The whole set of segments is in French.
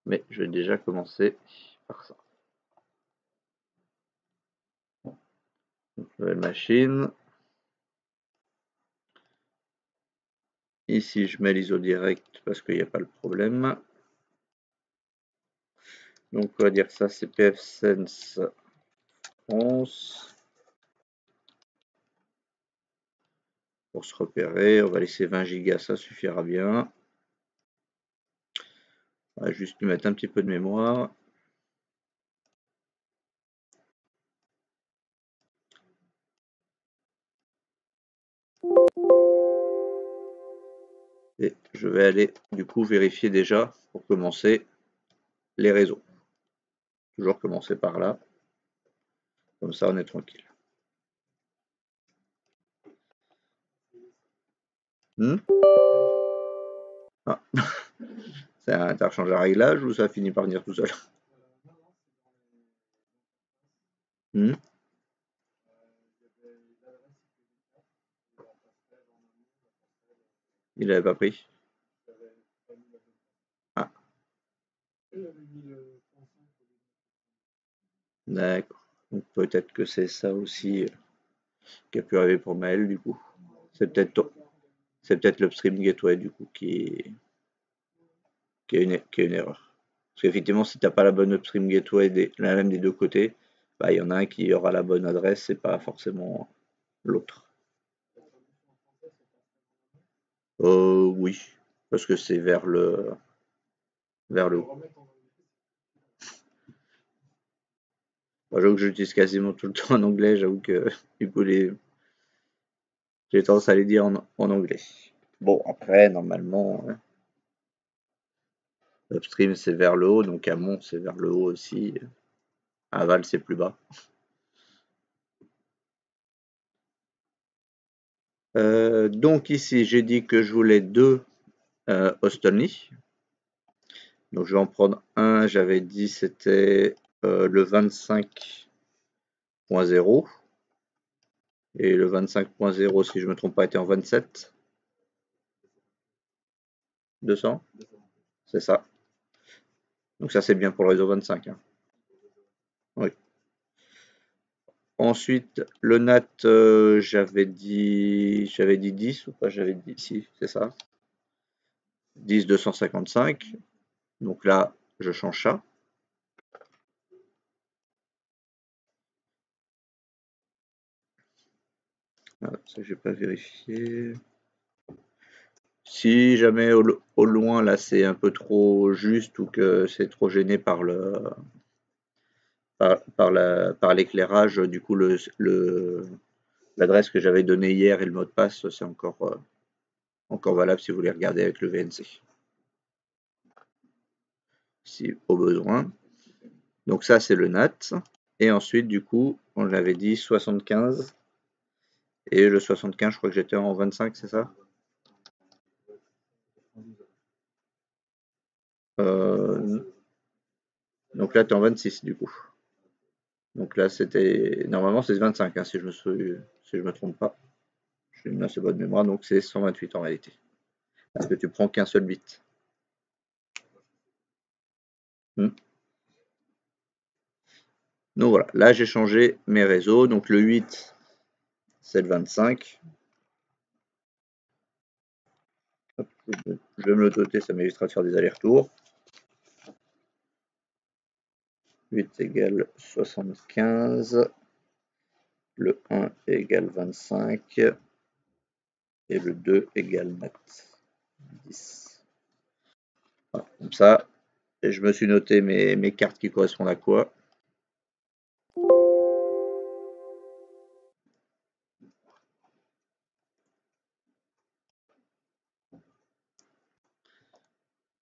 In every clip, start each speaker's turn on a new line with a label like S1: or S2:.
S1: mais je vais déjà commencer par ça. Nouvelle machine. Ici, je mets l'ISO direct parce qu'il n'y a pas le problème. Donc, on va dire que ça, c'est pfSense 11. Pour se repérer, on va laisser 20 Go, ça suffira bien. On va juste lui mettre un petit peu de mémoire. Et je vais aller du coup vérifier déjà pour commencer les réseaux. Toujours commencer par là. Comme ça, on est tranquille. Ah. T'as rechangé un réglage ou ça finit par venir tout seul? Il avait pas pris. Ah, d'accord. Donc peut-être que c'est ça aussi qui a pu arriver pour Maël du coup. C'est peut-être l'Upstream Gateway du coup qui a une erreur. Parce qu'effectivement, si t'as pas la bonne Upstream Gateway la même des deux côtés, bah il y en a un qui aura la bonne adresse et pas forcément l'autre. Oui, parce que c'est vers le haut. Moi, j'avoue que j'utilise quasiment tout le temps en anglais, j'avoue que du coup j'ai tendance à les dire en anglais. Bon, après, normalement, upstream c'est vers le haut, donc amont c'est vers le haut aussi. Aval c'est plus bas. Donc ici, j'ai dit que je voulais deux Hostelny. Donc je vais en prendre un, j'avais dit c'était le 25.0. Et le 25.0, si je ne me trompe pas, était en 27. 200, c'est ça. Donc ça c'est bien pour le réseau 25. Hein. Oui. Ensuite, le NAT, j'avais dit 10 ou pas? J'avais dit si, c'est ça. 10 255. Donc là, je change ça. Ah, ça, j'ai pas vérifié. Si jamais au loin, là, c'est un peu trop juste ou que c'est trop gêné par l'éclairage, du coup, l'adresse que j'avais donnée hier et le mot de passe, c'est encore valable si vous voulez regarder avec le VNC. Si au besoin. Donc ça, c'est le NAT. Et ensuite, du coup, on avait dit 75. Et le 75, je crois que j'étais en 25, c'est ça? Donc là, tu es en 26, du coup. Donc là, c'était. Normalement, c'est 25, hein, si je me trompe pas. J'ai une assez bonne mémoire, donc c'est 128 en réalité. Parce que tu prends qu'un seul bit. Hmm. Donc voilà, là j'ai changé mes réseaux. Donc le 8, c'est le 25. Hop, je vais me le noter, ça m'évitera de faire des allers-retours. 8 égale 75. Le 1 égale 25. Et le 2 égale mat 10. Voilà, comme ça, et je me suis noté mes cartes qui correspondent à quoi.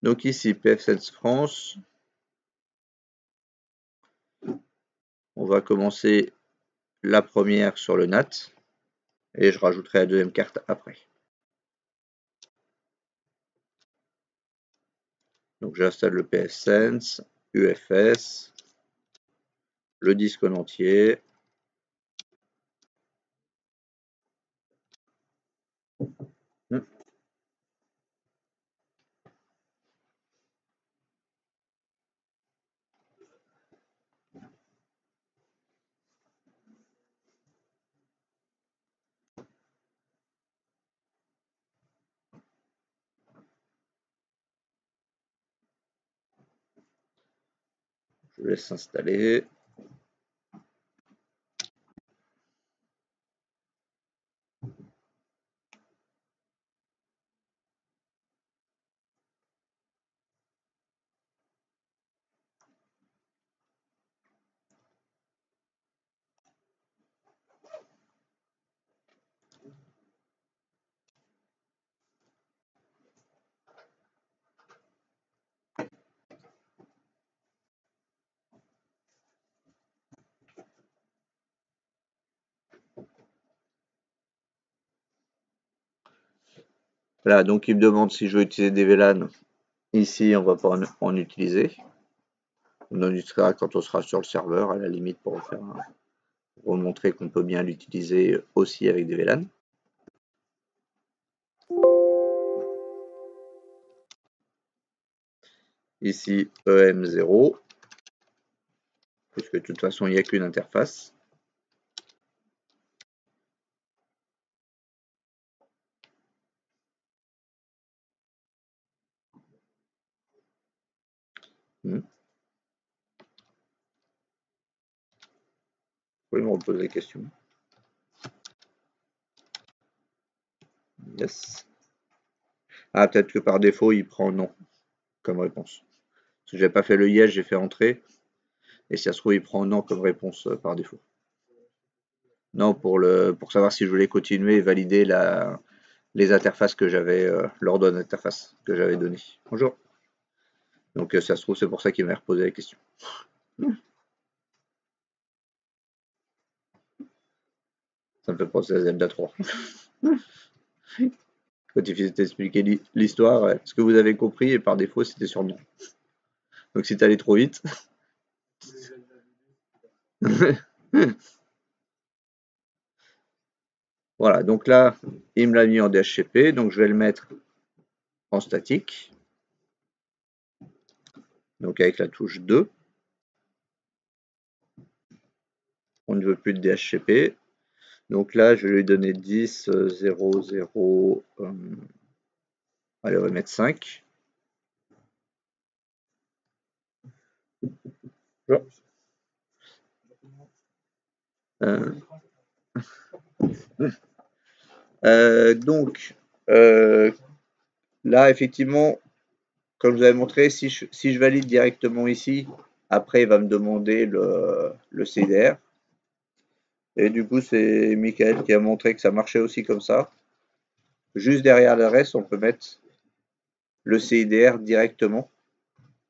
S1: Donc ici, pfSense France. On va commencer la première sur le NAT. Et je rajouterai la deuxième carte après. Donc j'installe le pfSense, UFS, le disque en entier. Je laisse installer. Voilà, donc il me demande si je veux utiliser des VLAN. Ici, on va pas en utiliser. On en utilisera quand on sera sur le serveur, à la limite, pour montrer qu'on peut bien l'utiliser aussi avec des VLAN. Ici, EM0, puisque de toute façon, il n'y a qu'une interface. Vous pouvez me reposer la question. Yes. Ah, peut-être que par défaut, il prend non comme réponse. Parce que j'ai pas fait le yes, j'ai fait entrer. Et si ça se trouve, il prend non comme réponse par défaut. Non, pour savoir si je voulais continuer et valider les interfaces que j'avais, l'ordre d'interface que j'avais donné. Bonjour. Donc ça se trouve, c'est pour ça qu'il m'a reposé la question. Ça me fait penser à Zelda 3. Quand il t'expliquer l'histoire, ce que vous avez compris, et par défaut, c'était sur non. Donc si t'allais trop vite. Voilà, donc là, il me l'a mis en DHCP, donc je vais le mettre en statique. Donc avec la touche 2. On ne veut plus de DHCP. Donc là, je vais lui donner 10, 0, 0. Allez, on va mettre 5. Donc, là, effectivement, comme je vous avais montré, si je valide directement ici, après, il va me demander le CDR. Et du coup, c'est Michael qui a montré que ça marchait aussi comme ça. Juste derrière l'adresse, on peut mettre le CIDR directement.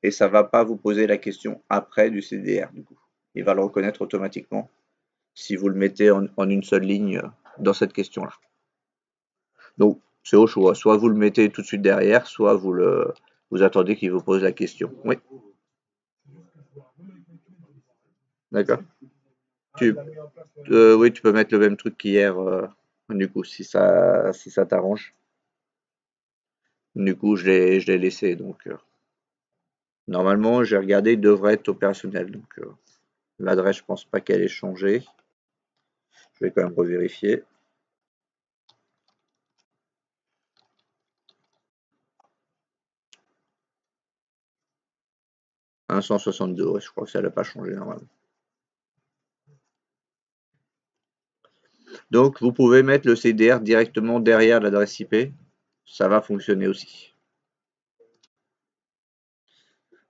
S1: Et ça ne va pas vous poser la question après du CDR, du coup. Il va le reconnaître automatiquement si vous le mettez en une seule ligne dans cette question-là. Donc, c'est au choix. Soit vous le mettez tout de suite derrière, soit vous attendez qu'il vous pose la question. Oui. D'accord. Oui, tu peux mettre le même truc qu'hier, du coup, si ça t'arrange. Du coup, je l'ai laissé. Donc, normalement, j'ai regardé, il devrait être opérationnel. Donc, l'adresse, je pense pas qu'elle ait changé. Je vais quand même revérifier. « 162, ouais, je crois que ça n'a pas changé normalement. Donc, vous pouvez mettre le CDR directement derrière l'adresse IP. Ça va fonctionner aussi.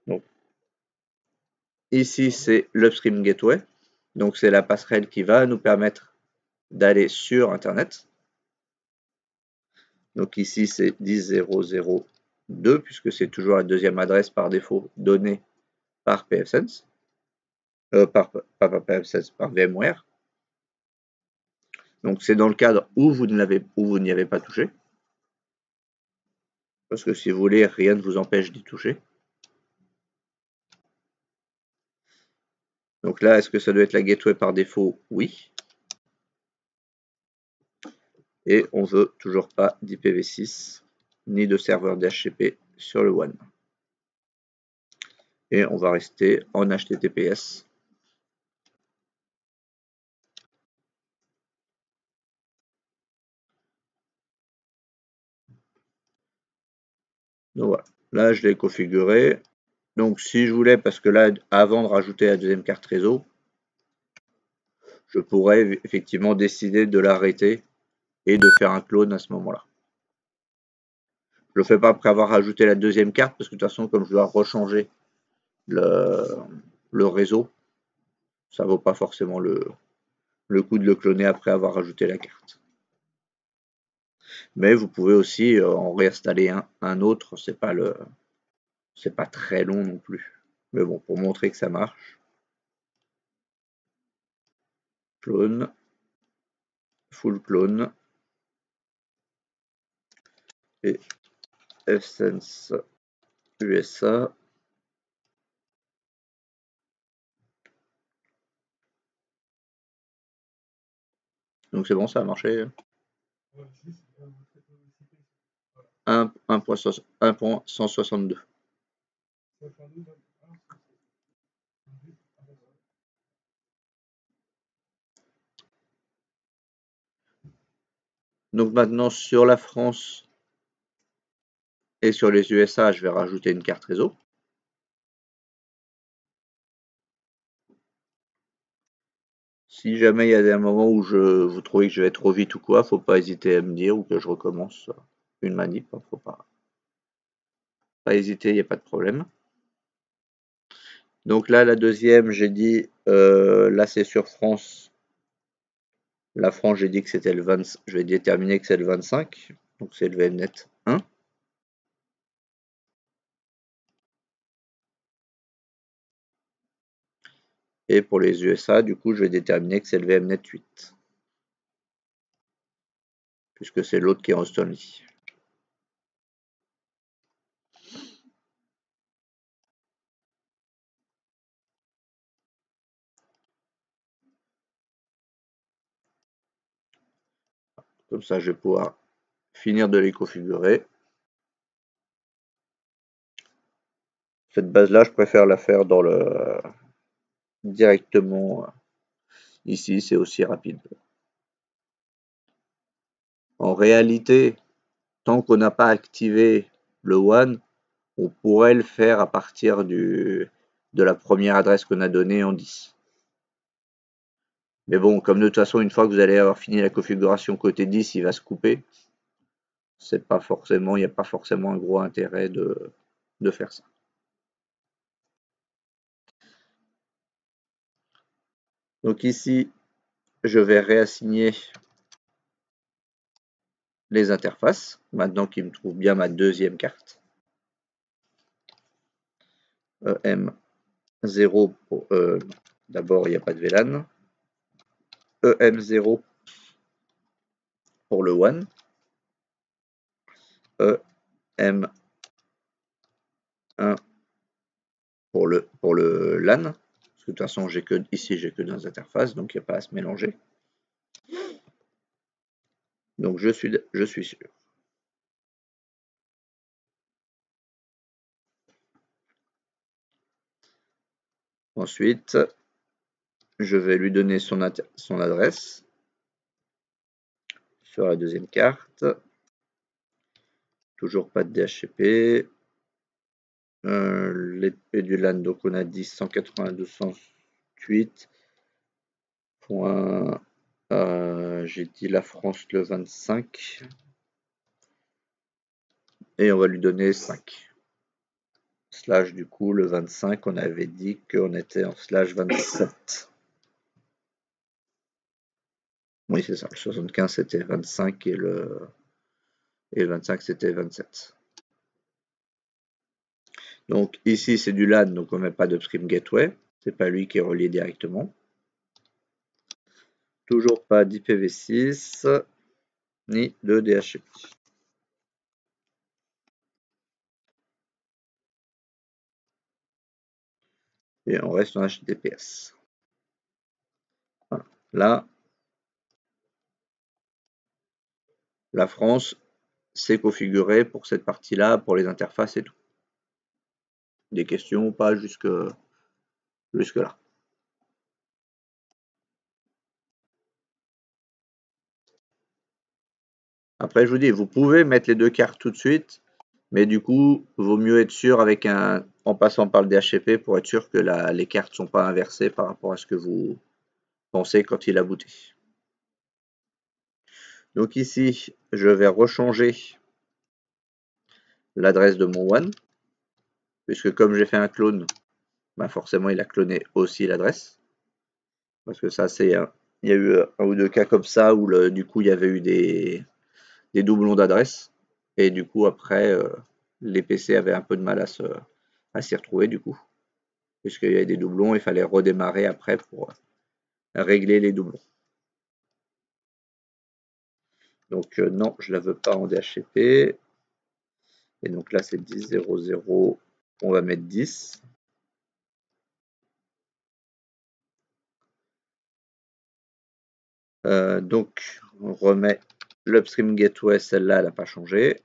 S1: Donc, ici, c'est l'Upstream Gateway. Donc, c'est la passerelle qui va nous permettre d'aller sur Internet. Donc, ici, c'est 10.0.0.2, puisque c'est toujours la deuxième adresse par défaut donnée par pfSense. Pas par pfSense, par VMware. Donc, c'est dans le cadre où vous n'y avez pas touché. Parce que si vous voulez, rien ne vous empêche d'y toucher. Donc là, est-ce que ça doit être la gateway par défaut? Oui. Et on veut toujours pas d'IPv6 ni de serveur DHCP sur le WAN. Et on va rester en HTTPS. Donc voilà, là je l'ai configuré. Donc si je voulais, parce que là, avant de rajouter la deuxième carte réseau, je pourrais effectivement décider de l'arrêter et de faire un clone à ce moment-là. Je le fais pas après avoir rajouté la deuxième carte, parce que de toute façon, comme je dois rechanger le réseau, ça vaut pas forcément le coup de le cloner après avoir rajouté la carte. Mais vous pouvez aussi en réinstaller un autre, c'est pas très long non plus. Mais bon, pour montrer que ça marche, clone, full clone, et fsense USA. Donc c'est bon, ça a marché. 1.162. Donc maintenant sur la France et sur les USA, je vais rajouter une carte réseau. Si jamais il y a des moments où vous trouvez que je vais trop vite ou quoi, faut pas hésiter à me dire ou que je recommence une manip. Faut pas hésiter, il n'y a pas de problème. Donc là, la deuxième, j'ai dit, là c'est sur France. La France, j'ai dit que c'était le 20, je vais déterminer que c'est le 25, donc c'est le VMnet 1. Et pour les USA, du coup, je vais déterminer que c'est le VMnet 8. Puisque c'est l'autre qui est en Stonely. Comme ça, je vais pouvoir finir de les configurer. Cette base-là, je préfère la faire dans directement ici, c'est aussi rapide. En réalité, tant qu'on n'a pas activé le One, on pourrait le faire à partir de la première adresse qu'on a donnée en 10. Mais bon, comme de toute façon, une fois que vous allez avoir fini la configuration côté 10, il va se couper. Il n'y a pas forcément un gros intérêt de faire ça. Donc ici, je vais réassigner les interfaces, maintenant qu'il me trouve bien ma deuxième carte. EM0, d'abord il n'y a pas de VLAN. EM0 pour le One. EM1 pour le LAN. Parce que de toute façon, ici, j'ai que deux interfaces, donc il n'y a pas à se mélanger. Donc je suis sûr. Ensuite, je vais lui donner son adresse sur la deuxième carte. Toujours pas de DHCP. L'épée du LAN, donc on a dit 192.168. J'ai dit la France le 25. Et on va lui donner 5. Slash du coup le 25, on avait dit qu'on était en slash 27. Oui, c'est ça. Le 75 c'était 25 et le 25 c'était 27. Donc ici c'est du LAN, donc on met pas d'upstream gateway. C'est pas lui qui est relié directement. Toujours pas d'IPv6 ni de DHCP. Et on reste en HTTPS. Voilà. Là, la France, c'est configuré pour cette partie-là, pour les interfaces et tout. Des questions ou pas jusque là. Après, je vous dis, vous pouvez mettre les deux cartes tout de suite, mais du coup, vaut mieux être sûr avec un en passant par le DHCP pour être sûr que les cartes ne sont pas inversées par rapport à ce que vous pensez quand il a booté. Donc ici, je vais rechanger l'adresse de mon One, puisque comme j'ai fait un clone, bah forcément il a cloné aussi l'adresse. Parce que ça, il y a eu un ou deux cas comme ça où du coup il y avait eu des doublons d'adresse. Et du coup, après, les PC avaient un peu de mal à s'y retrouver du coup. Puisqu'il y avait des doublons, il fallait redémarrer après pour régler les doublons. Donc non, je la veux pas en DHCP. Et donc là, c'est 10.0.0. On va mettre 10. Donc, on remet l'upstream gateway. Celle-là, elle n'a pas changé.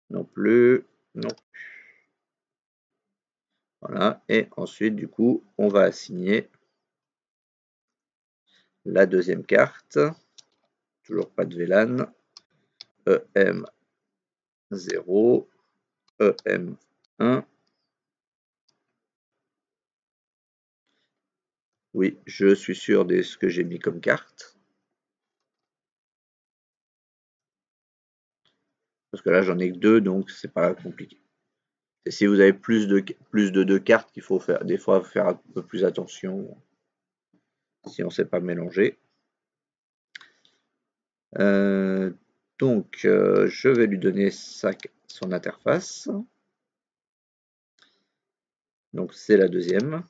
S1: Non plus. Non. Voilà. Et ensuite, du coup, on va assigner la deuxième carte. Toujours pas de VLAN. EM0, EM1. Oui, je suis sûr de ce que j'ai mis comme carte. Parce que là, j'en ai que deux, donc c'est pas compliqué. Et si vous avez plus de deux cartes, qu'il faut faire des fois faire un peu plus attention si on ne sait pas mélanger. Donc, je vais lui donner son interface. Donc, c'est la deuxième.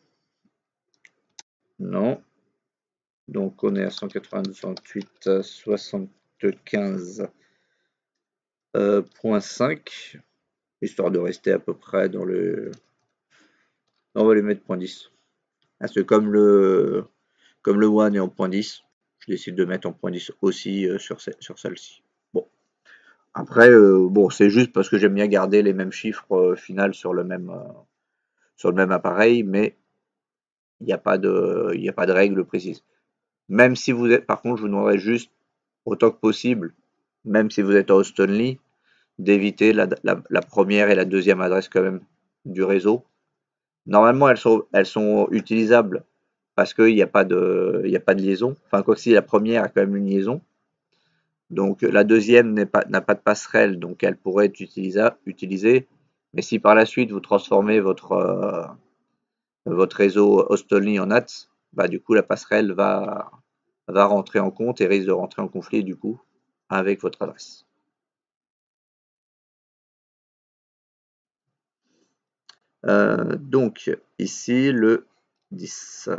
S1: Non. Donc, on est à 192.75.5, histoire de rester à peu près dans le... On va lui mettre .10. Parce que comme le One est en .10, je décide de mettre en .10 aussi sur celle-ci. Bon. Après, bon, c'est juste parce que j'aime bien garder les mêmes chiffres final sur le même appareil, mais il n'y a pas de règle précise. Même si vous êtes, par contre, je vous demanderai juste, autant que possible, même si vous êtes à host only, d'éviter la première et la deuxième adresse quand même du réseau. Normalement, elles sont utilisables parce qu'il n'y a pas de liaison. Enfin, quoi si la première a quand même une liaison. Donc la deuxième n'a pas de passerelle, donc elle pourrait être utilisée. Mais si par la suite vous transformez votre réseau host-only en NAT, bah, du coup la passerelle va rentrer en compte et risque de rentrer en conflit du coup avec votre adresse. Donc ici le 10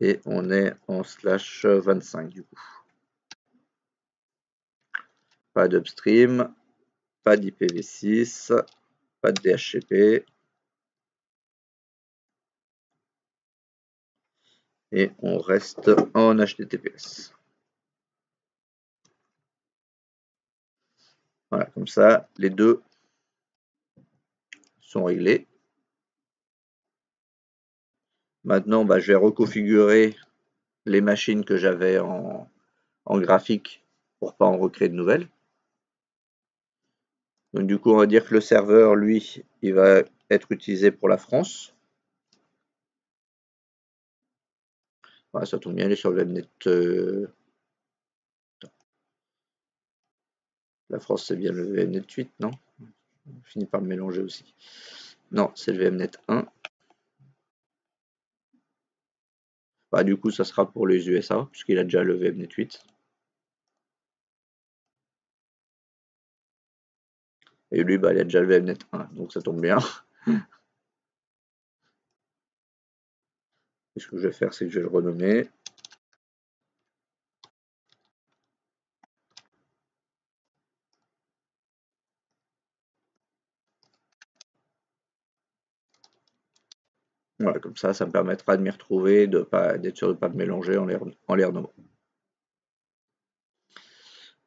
S1: et on est en /25 du coup. Pas d'upstream, pas d'IPv6, pas de DHCP. Et on reste en HTTPS. Voilà, comme ça, les deux sont réglés. Maintenant, bah, je vais reconfigurer les machines que j'avais en graphique pour pas en recréer de nouvelles. Donc du coup, on va dire que le serveur, lui, il va être utilisé pour la France. Voilà, ça tombe bien, il est sur le webnet. La France, c'est bien le webnet 8, non? On finit par me mélanger aussi. Non, c'est le webnet 1. Bah, du coup, ça sera pour les USA, puisqu'il a déjà le webnet 8. Et lui, bah, il a déjà le webnet 1, donc ça tombe bien. Et ce que je vais faire, c'est que je vais le renommer. Voilà, comme ça me permettra de m'y retrouver, d'être sûr de ne pas me mélanger en les renommant.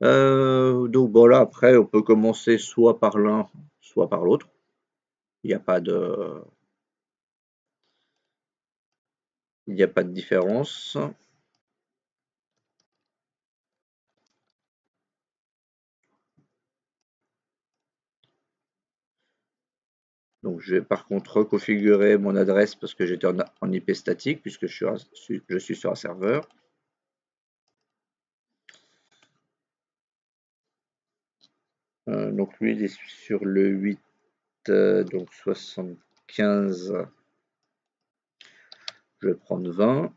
S1: Donc bon là, après, on peut commencer soit par l'un, soit par l'autre. Il n'y a pas de différence. Donc je vais par contre reconfigurer mon adresse parce que j'étais en IP statique puisque je suis sur un serveur. Donc lui il est sur le 8, donc 75. Je vais prendre 20.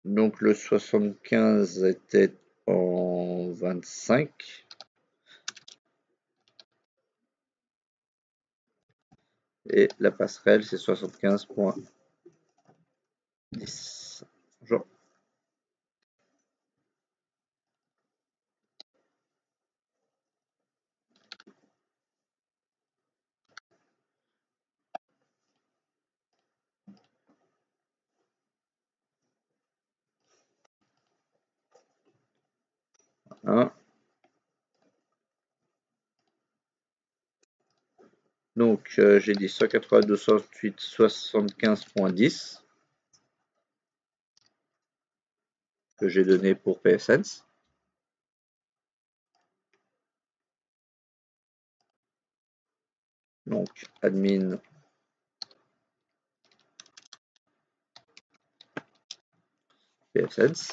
S1: Donc le 75 était en 25. Et la passerelle c'est 75.10. Bonjour. Hein. Donc j'ai dit 192.168.75.10 que j'ai donné pour PFSense. Donc admin PFSense.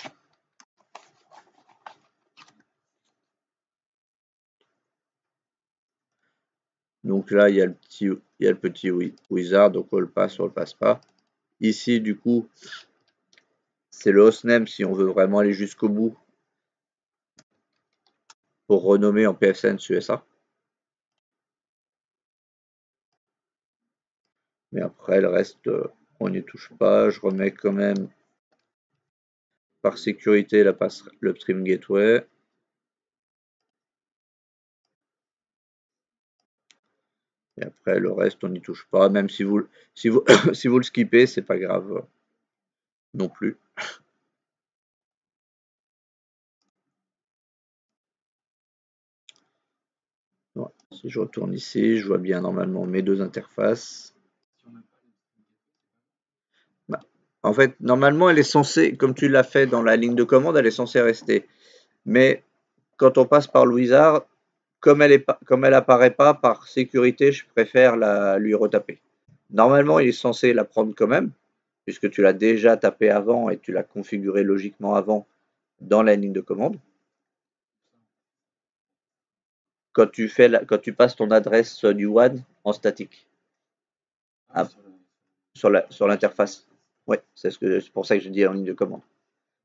S1: Donc là il y a le petit wizard, donc on le passe pas. Ici du coup c'est le hostname si on veut vraiment aller jusqu'au bout pour renommer en PFSense USA. Mais après le reste on n'y touche pas. Je remets quand même par sécurité l'upstream gateway. Et après le reste on n'y touche pas. Même si vous si vous le skippez, c'est pas grave non plus. Ouais. Si je retourne ici, je vois bien normalement mes deux interfaces. Bah, en fait, normalement, elle est censée, comme tu l'as fait dans la ligne de commande, elle est censée rester. Mais quand on passe par le wizard, comme elle apparaît pas par sécurité, je préfère lui retaper. Normalement, il est censé la prendre quand même, puisque tu l'as déjà tapé avant et tu l'as configuré logiquement avant dans la ligne de commande. Quand tu passes ton adresse du WAN en statique. Ah, sur l'interface. Oui, c'est pour ça que je dis en ligne de commande.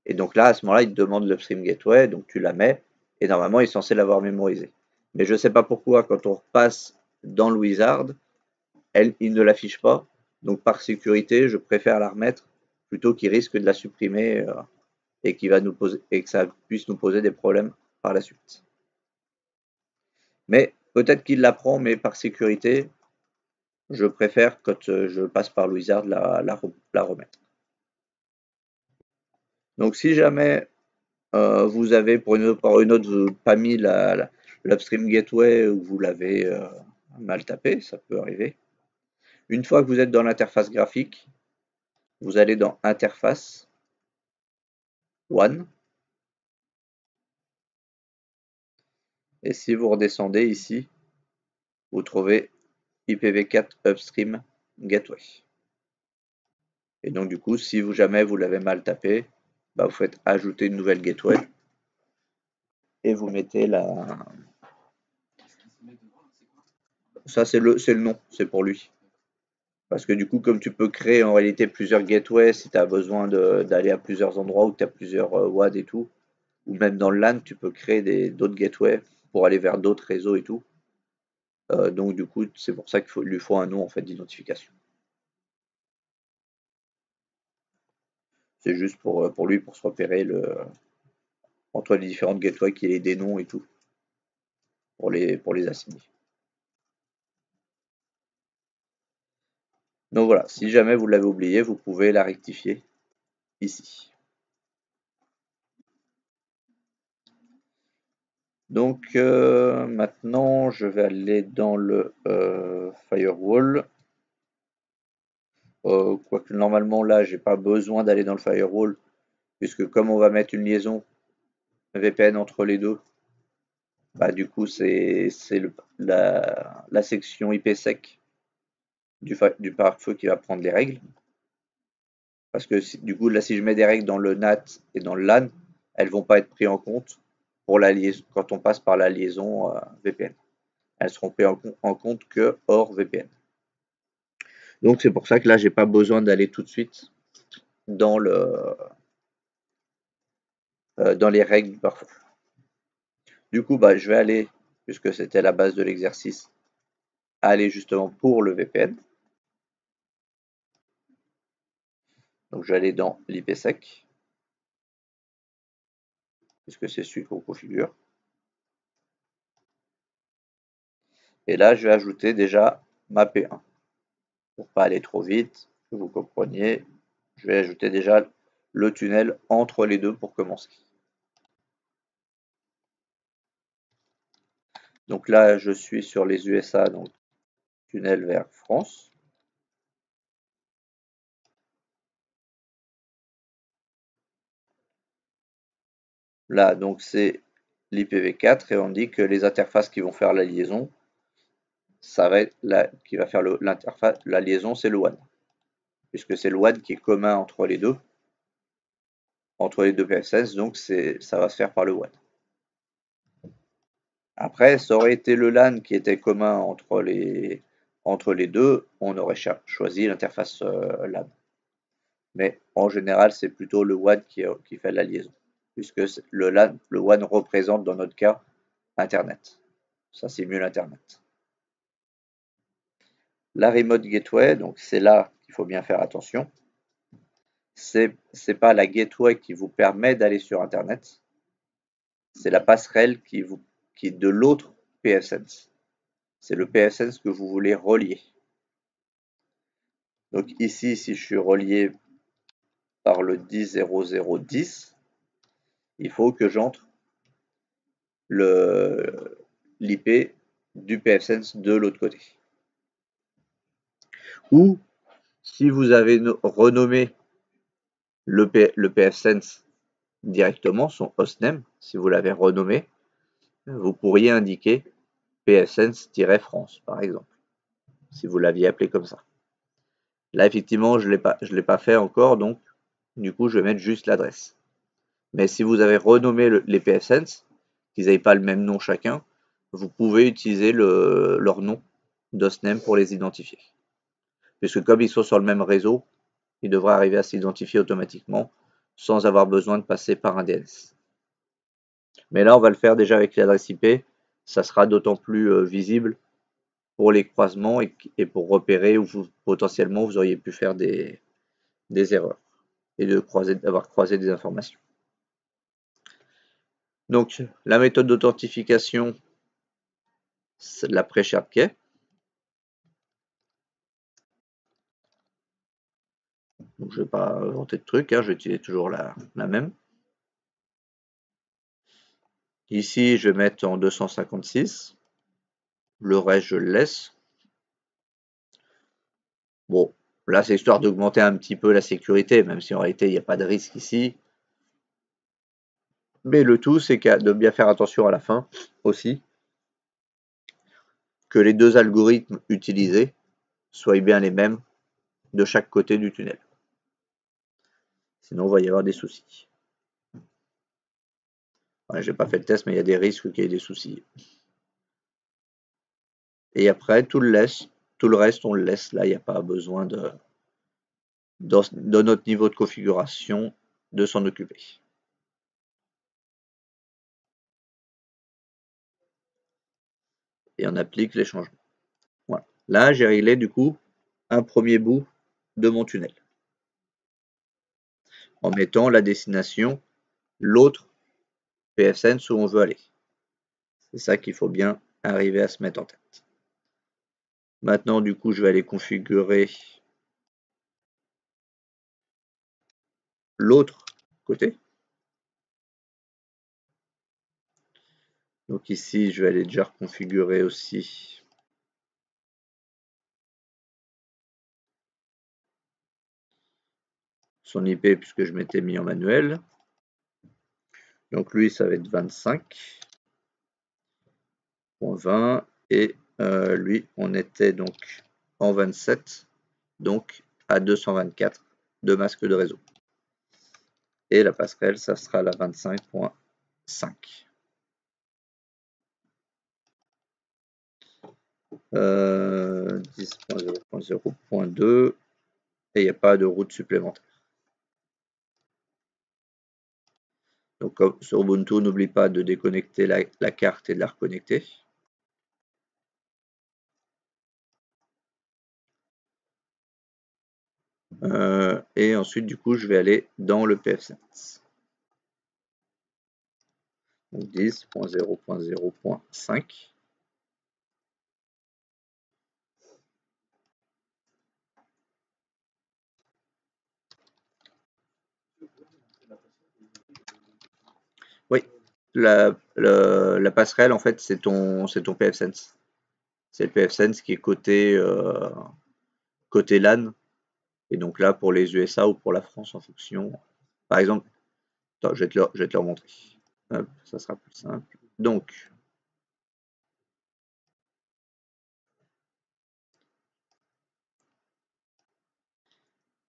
S1: Et donc là, à ce moment-là, il te demande l'upstream gateway, donc tu la mets, et normalement, il est censé l'avoir mémorisé. Mais je ne sais pas pourquoi, quand on repasse dans le wizard, il ne l'affiche pas. Donc par sécurité, je préfère la remettre plutôt qu'il risque de la supprimer et que ça puisse nous poser des problèmes par la suite. Mais peut-être qu'il la prend, mais par sécurité, je préfère quand je passe par le wizard la remettre. Donc si jamais vous avez par une autre pas mis l'upstream gateway ou vous l'avez mal tapé, ça peut arriver. Une fois que vous êtes dans l'interface graphique, vous allez dans interface, WAN, et si vous redescendez ici, vous trouvez IPv4 upstream gateway. Et donc du coup, si jamais vous l'avez mal tapé, bah, vous faites ajouter une nouvelle gateway et vous mettez la. Ça c'est le nom, c'est pour lui. Parce que du coup, comme tu peux créer en réalité plusieurs gateways, si tu as besoin d'aller à plusieurs endroits où tu as plusieurs WAD et tout, ou même dans le LAN, tu peux créer d'autres gateways pour aller vers d'autres réseaux et tout. Donc du coup, c'est pour ça qu'il lui faut un nom en fait d'identification. C'est juste pour lui, pour se repérer entre les différentes gateways qu'il ait des noms et tout, pour les assigner. Donc voilà, si jamais vous l'avez oublié, vous pouvez la rectifier ici. Donc maintenant, je vais aller dans le firewall. Quoique normalement là, j'ai pas besoin d'aller dans le firewall, puisque comme on va mettre une liaison VPN entre les deux, Bah, du coup, c'est la section IPsec du pare-feu qui va prendre les règles. Parce que du coup, là, si je mets des règles dans le NAT et dans le LAN, elles vont pas être prises en compte pour la liaison, quand on passe par la liaison VPN. Elles seront prises en compte que hors VPN. Donc c'est pour ça que là, j'ai pas besoin d'aller tout de suite dans dans les règles du pare-feu. Du coup, bah, je vais aller, puisque c'était la base de l'exercice, aller justement pour le VPN. Donc je vais aller dans l'IPsec, puisque c'est celui qu'on configure. Et là, je vais ajouter déjà ma P1. Pour pas aller trop vite, que vous compreniez, je vais ajouter déjà le tunnel entre les deux pour commencer. Donc là, je suis sur les USA, donc tunnel vers France. Là, donc c'est l'IPv4 et on dit que les interfaces qui vont faire la liaison, ça va être qui va faire l'interface, la liaison, c'est le WAN, puisque c'est le WAN qui est commun entre les deux PSS, donc ça va se faire par le WAN. Après, ça aurait été le LAN qui était commun entre les deux, on aurait choisi l'interface LAN. Mais en général, c'est plutôt le WAN qui fait la liaison, puisque le LAN, le WAN représente dans notre cas Internet. Ça simule Internet. La Remote Gateway, donc c'est là qu'il faut bien faire attention. C'est pas la gateway qui vous permet d'aller sur Internet, c'est la passerelle qui est de l'autre PFSense. C'est le PFSense que vous voulez relier. Donc ici, si je suis relié par le 10.0.0.10, il faut que j'entre l'IP du PFSense de l'autre côté. Ou si vous avez renommé le PFSense directement, son hostname, si vous l'avez renommé, vous pourriez indiquer PFSense-France, par exemple, si vous l'aviez appelé comme ça. Là, effectivement, je l'ai pas fait encore, donc du coup, je vais mettre juste l'adresse. Mais si vous avez renommé les PFSense, qu'ils n'avaient pas le même nom chacun, vous pouvez utiliser leur nom d'hostname pour les identifier. Puisque comme ils sont sur le même réseau, ils devraient arriver à s'identifier automatiquement sans avoir besoin de passer par un DNS. Mais là, on va le faire déjà avec l'adresse IP. Ça sera d'autant plus visible pour les croisements et pour repérer où potentiellement vous auriez pu faire des erreurs et d'avoir croisé des informations. Donc, la méthode d'authentification, c'est la pre-shared key. Donc, je ne vais pas inventer de trucs, je vais utiliser toujours la même. Ici, je vais mettre en 256. Le reste, je le laisse. Bon, là, c'est histoire d'augmenter un petit peu la sécurité, même si en réalité, il n'y a pas de risque ici. Mais le tout, c'est de bien faire attention à la fin aussi, que les deux algorithmes utilisés soient bien les mêmes de chaque côté du tunnel. Sinon, il va y avoir des soucis. Ouais, j'ai pas fait le test, mais il y a des risques qu'il y ait des soucis. Et après, tout le reste, on le laisse. Là, il n'y a pas besoin de notre niveau de configuration de s'en occuper. Et on applique les changements. Voilà. Là, j'ai réglé du coup un premier bout de mon tunnel en mettant la destination, l'autre PFSense où on veut aller. C'est ça qu'il faut bien arriver à se mettre en tête. Maintenant, du coup, je vais aller configurer l'autre côté. Donc ici, je vais aller déjà reconfigurer aussi son IP puisque je m'étais mis en manuel. Donc lui, ça va être 25. .20 et lui, on était donc en 27, donc à 224 de masques de réseau. Et la passerelle, ça sera la 25.5. 10.0.0.2 et il n'y a pas de route supplémentaire. Donc sur Ubuntu, n'oublie pas de déconnecter la carte et de la reconnecter. Et ensuite, du coup, je vais aller dans le pfSense. Donc 10.0.0.5. Oui, la passerelle, en fait, c'est ton pfSense. C'est le pfSense qui est côté LAN. Et donc là, pour les USA ou pour la France, en fonction. Par exemple, attends, je vais te le montrer. Hop, ça sera plus simple. Donc,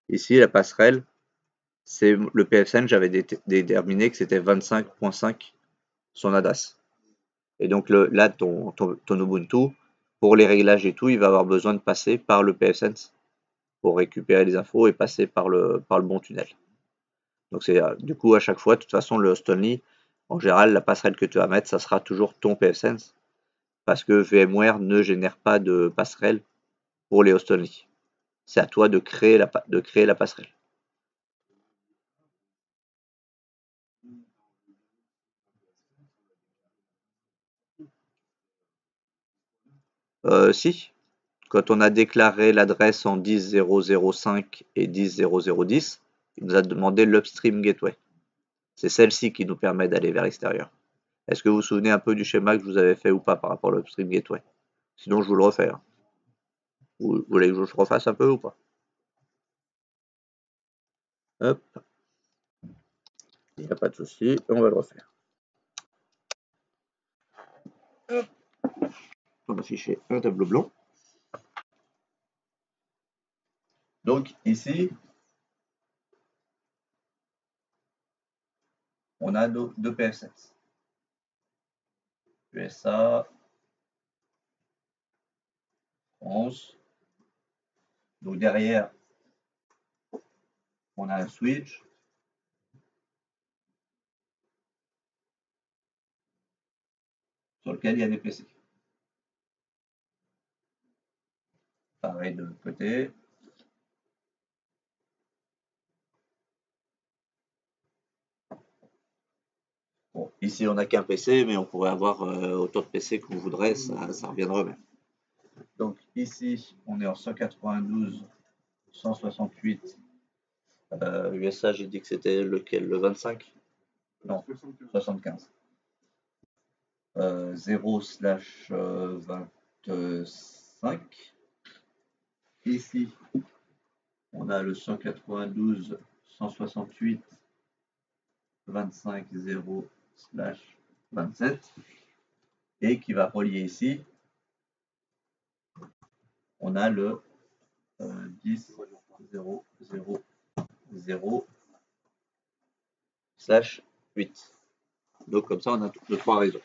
S1: ici, la passerelle, c'est le pfSense, j'avais déterminé que c'était 25.5 son adresse. Et donc là, ton Ubuntu, pour les réglages et tout, il va avoir besoin de passer par le pfSense pour récupérer les infos et passer par le bon tunnel. Donc c'est du coup à chaque fois, de toute façon, le host only, en général, la passerelle que tu vas mettre, ça sera toujours ton pfSense parce que VMware ne génère pas de passerelle pour les host only. C'est à toi de créer la passerelle. Si, quand on a déclaré l'adresse en 10.0.0.5 et 10.0.0.10, il nous a demandé l'upstream gateway. C'est celle-ci qui nous permet d'aller vers l'extérieur. Est-ce que vous vous souvenez un peu du schéma que je vous avais fait ou pas par rapport à l'upstream gateway? Sinon, je vous le refais. Hein. Vous voulez que je le refasse un peu ou pas? Hop, il n'y a pas de souci, on va le refaire. Hop. On va afficher un tableau blanc. Donc ici, on a deux pfSense. USA, France. Donc derrière, on a un switch. Sur lequel il y a des PC. Pareil de l'autre côté. Bon, ici on n'a qu'un PC, mais on pourrait avoir autant de PC qu'on voudrait, ça reviendra même. Donc ici, on est en 192, 168. USA, j'ai dit que c'était lequel? Le 25? Non, 75. 0/25. Ici, on a le 192, 168, 25, 0/27. Et qui va relier ici, on a le 10.0.0/8. Donc comme ça, on a nos trois réseaux.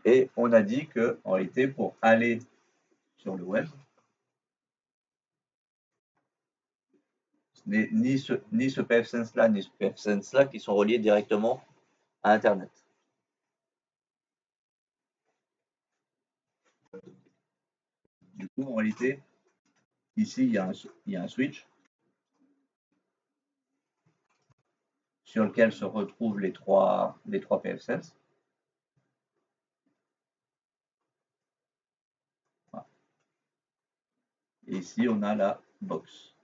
S1: Et on a dit que en réalité, pour aller sur le web, ce n'est ni ce pfSense-là, ni ce pfSense-là qui sont reliés directement à Internet. Du coup, en réalité, ici, il y a un switch sur lequel se retrouvent les trois pfSense. Voilà. Et ici, on a la box.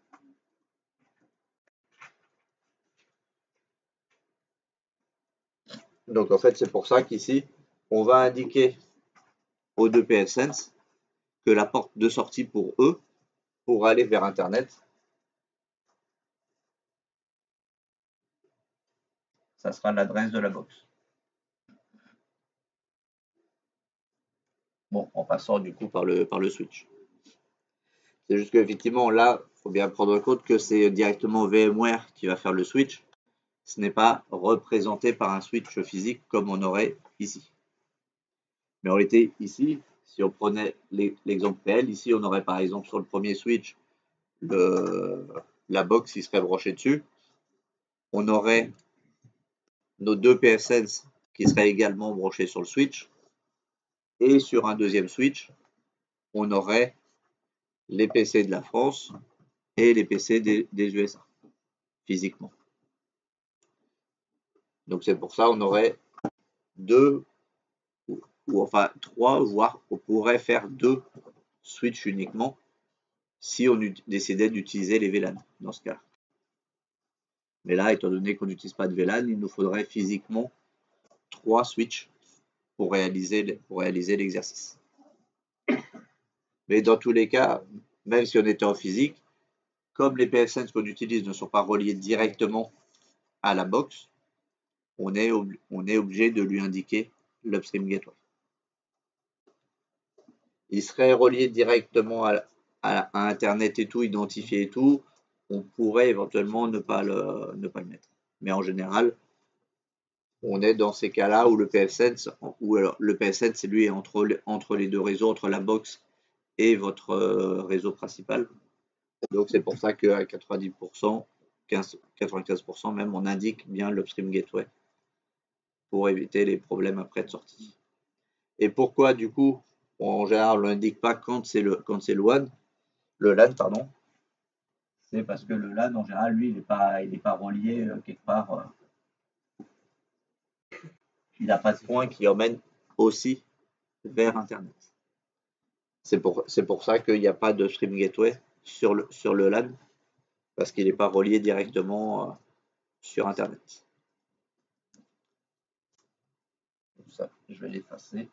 S1: Donc en fait, c'est pour ça qu'ici, on va indiquer aux deux pfSense que la porte de sortie pour eux, pour aller vers Internet, ça sera l'adresse de la box. Bon, en passant du coup par le switch. C'est juste qu'effectivement, là, il faut bien prendre en compte que c'est directement VMware qui va faire le switch. Ce n'est pas représenté par un switch physique comme on aurait ici. Mais en réalité, ici, si on prenait l'exemple réel, ici, on aurait par exemple sur le premier switch la box qui serait branchée dessus. On aurait nos deux PSense qui seraient également branchés sur le switch. Et sur un deuxième switch, on aurait les PC de la France et les PC des USA, physiquement. Donc c'est pour ça qu'on aurait deux, ou enfin trois, voire on pourrait faire deux switches uniquement si on décidait d'utiliser les VLAN dans ce cas. Mais là, étant donné qu'on n'utilise pas de VLAN, il nous faudrait physiquement trois switches pour réaliser l'exercice. Mais dans tous les cas, même si on était en physique, comme les PSN qu'on utilise ne sont pas reliés directement à la box, on est obligé de lui indiquer l'upstream gateway. Il serait relié directement à Internet et tout, identifié et tout, on pourrait éventuellement ne pas le mettre. Mais en général, on est dans ces cas-là où le PFSense, ou alors le PFSense, lui, est entre les deux réseaux, entre la box et votre réseau principal. Donc c'est pour ça qu'à 90%, 95% même, on indique bien l'upstream gateway pour éviter les problèmes après de sortie. Et pourquoi du coup, en général, on l'indique pas quand c'est le LAN, pardon. C'est parce que le LAN en général, lui, il n'est pas relié quelque part. Il n'a pas de point qui emmène aussi vers Internet. C'est pour ça qu'il n'y a pas de stream gateway sur le LAN, parce qu'il n'est pas relié directement sur Internet. Ça, je vais l'effacer.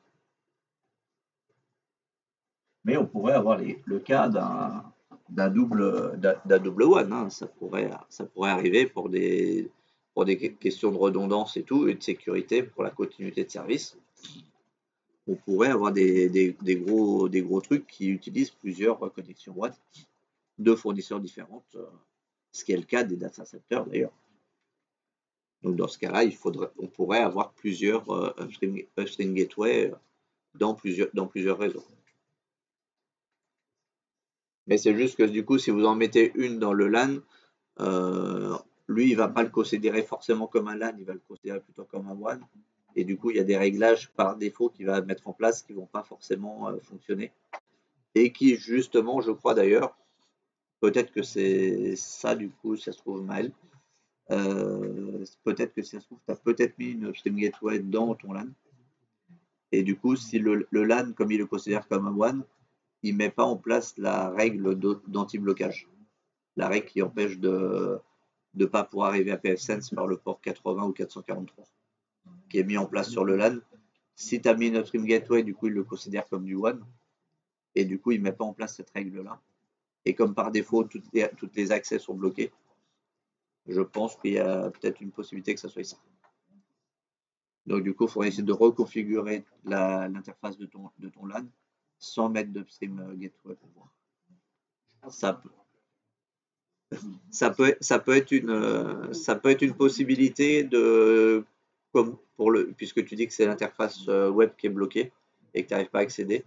S1: Mais on pourrait avoir le cas d'un double WAN. Hein. Ça pourrait arriver pour des questions de redondance et tout, et de sécurité pour la continuité de service. On pourrait avoir des gros trucs qui utilisent plusieurs connexions WAN de fournisseurs différents, ce qui est le cas des data centers d'ailleurs. Donc dans ce cas-là, on pourrait avoir plusieurs upstream gateway dans plusieurs réseaux. Mais c'est juste que du coup, si vous en mettez une dans le LAN, lui, il ne va pas le considérer forcément comme un LAN, il va le considérer plutôt comme un WAN. Et du coup, il y a des réglages par défaut qu'il va mettre en place qui ne vont pas forcément fonctionner. Et qui, justement, je crois d'ailleurs, peut-être que c'est ça, du coup, ça se trouve mal. Peut-être que ça se trouve, tu as peut-être mis une upstream gateway dans ton LAN. Et du coup, si le LAN, comme il le considère comme un WAN, il ne met pas en place la règle d'anti-blocage. La règle qui empêche de ne pas pouvoir arriver à PFSense par le port 80 ou 443, qui est mis en place sur le LAN. Si tu as mis une upstream gateway, du coup, il le considère comme du WAN. Et du coup, il ne met pas en place cette règle-là. Et comme par défaut, toutes les accès sont bloqués, je pense qu'il y a peut-être une possibilité que ça soit ça. Donc du coup, il faudrait essayer de reconfigurer l'interface de ton LAN sans mettre d'upstream gateway pour voir. Ça peut être une possibilité de, comme puisque tu dis que c'est l'interface web qui est bloquée et que tu n'arrives pas à accéder,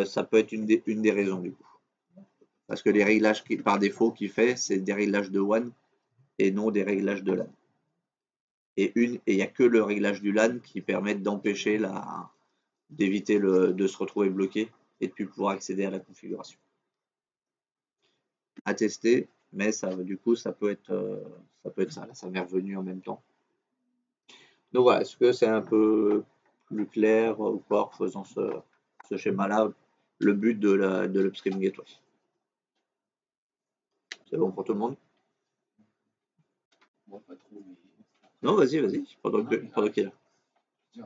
S1: ça peut être une des raisons du coup. Parce que les réglages par défaut qu'il fait, c'est des réglages de WAN et non des réglages de LAN. Et il n'y a que le réglage du LAN qui permet d'empêcher d'éviter de se retrouver bloqué et de ne plus pouvoir accéder à la configuration. À tester, mais ça, du coup, ça peut être ça. Là, ça m'est revenu en même temps. Donc voilà, est-ce que c'est un peu plus clair ou quoi en faisant ce schéma-là, le but de l'upstream gateway? C'est bon pour tout le monde?
S2: Moi, pas trop, mais...
S1: Non, vas-y, pendant qu'il est là.
S2: Je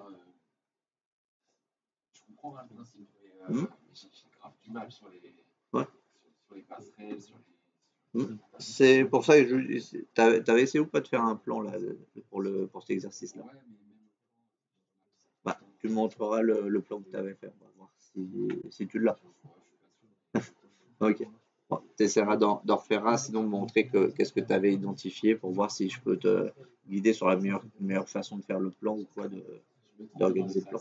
S2: comprends le principe, mais j'ai grave du mal sur les passerelles, sur les...
S1: C'est pour ça que t'avais essayé ou pas de faire un plan là pour cet exercice-là?
S2: Ouais, mais
S1: bah, tu montreras le plan que tu avais fait. On va voir si tu l'as. Ok. Bon, tu essaieras d'en refaire un, sinon de montrer qu'est-ce que tu avais identifié pour voir si je peux te guider sur la meilleure façon de faire le plan ou quoi, d'organiser le plan.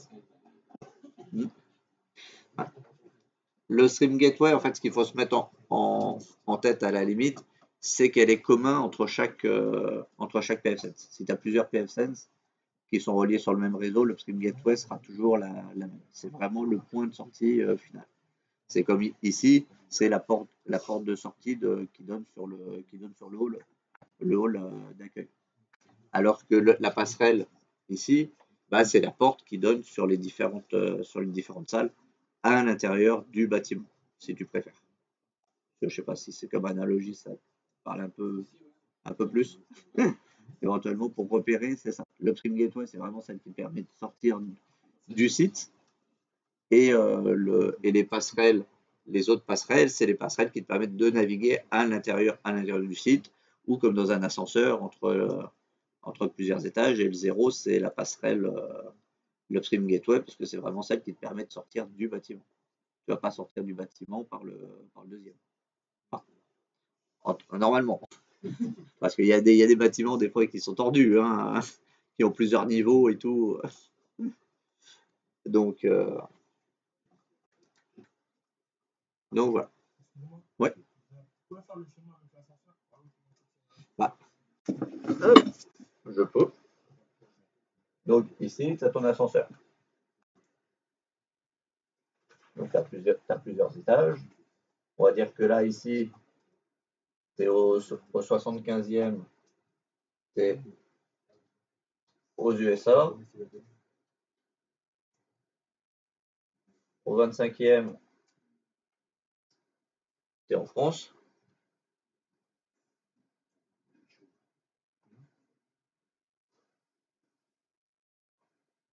S1: Le Stream Gateway, en fait, ce qu'il faut se mettre en tête à la limite, c'est qu'elle est commune entre chaque PFSense. Si tu as plusieurs PFSense qui sont reliés sur le même réseau, le Stream Gateway sera toujours la même. C'est vraiment le point de sortie final. C'est comme ici, c'est la porte de sortie qui donne sur le hall d'accueil. Alors que la passerelle ici, bah, c'est la porte qui donne sur les différentes salles à l'intérieur du bâtiment, si tu préfères. Je ne sais pas si c'est comme analogie, ça parle un peu plus. Éventuellement, pour repérer, c'est ça. L'Upstream Gateway, c'est vraiment celle qui permet de sortir du site. Et les passerelles, les autres passerelles, c'est les passerelles qui te permettent de naviguer à l'intérieur du site, ou comme dans un ascenseur entre plusieurs étages. Et le 0, c'est la passerelle, l'Upstream Gateway, parce que c'est vraiment celle qui te permet de sortir du bâtiment. Tu ne vas pas sortir du bâtiment par le deuxième. Normalement. Parce qu'il y a des bâtiments, des fois, qui sont tordus, hein, qui ont plusieurs niveaux et tout. Donc voilà. Ouais. Bah. Je peux. Donc ici, tu as ton ascenseur. Donc tu as plusieurs étages. On va dire que là, ici, c'est au 75e, c'est aux USA. Au 25e, c'est en France.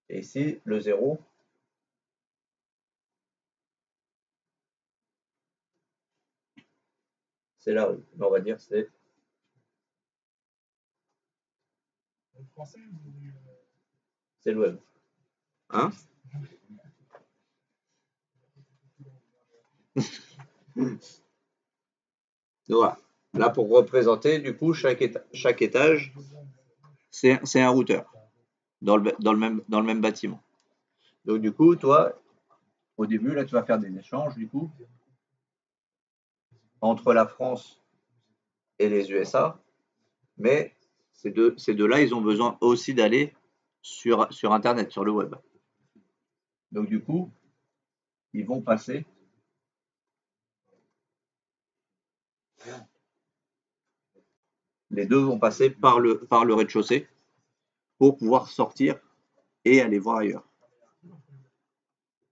S1: Et ici, le 0, c'est la rue. On va dire c'est le web. Hein? Voilà. Là, pour représenter, du coup, chaque étage, c'est un routeur dans le même bâtiment. Donc, du coup, toi, au début, là, tu vas faire des échanges, du coup, entre la France et les USA, mais ces deux-là, ils ont besoin aussi d'aller sur Internet, sur le web. Donc, du coup, ils vont passer les deux vont passer par le rez-de-chaussée pour pouvoir sortir et aller voir ailleurs.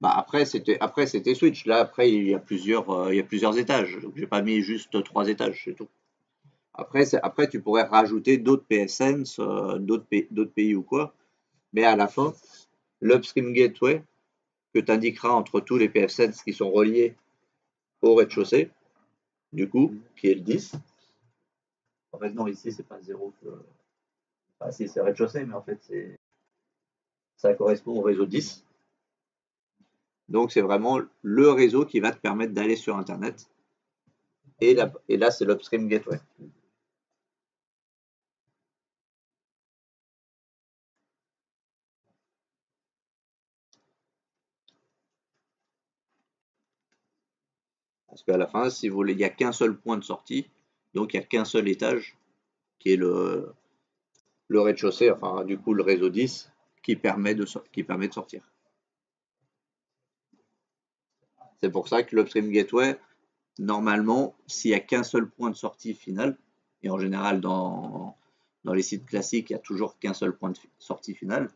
S1: Bah après c'était Switch. Là après il y a plusieurs étages. Donc j'ai pas mis juste 3 étages, c'est tout. Après tu pourrais rajouter d'autres PSN, d'autres pays ou quoi. Mais à la fin, l'Upstream Gateway que tu indiqueras entre tous les PSN qui sont reliés au rez-de-chaussée, du coup, qui est le 10. En fait non, ici c'est pas le 0 que. Enfin si c'est rez-de-chaussée, mais en fait ça correspond au réseau 10. Donc c'est vraiment le réseau qui va te permettre d'aller sur Internet. Et là c'est l'Upstream Gateway. Parce qu'à la fin, si vous voulez, il n'y a qu'un seul point de sortie, donc il n'y a qu'un seul étage, qui est le rez-de-chaussée, enfin du coup le réseau 10, qui permet de sortir. C'est pour ça que l'Upstream Gateway, normalement, s'il n'y a qu'un seul point de sortie final, et en général dans les sites classiques, il n'y a toujours qu'un seul point de sortie final.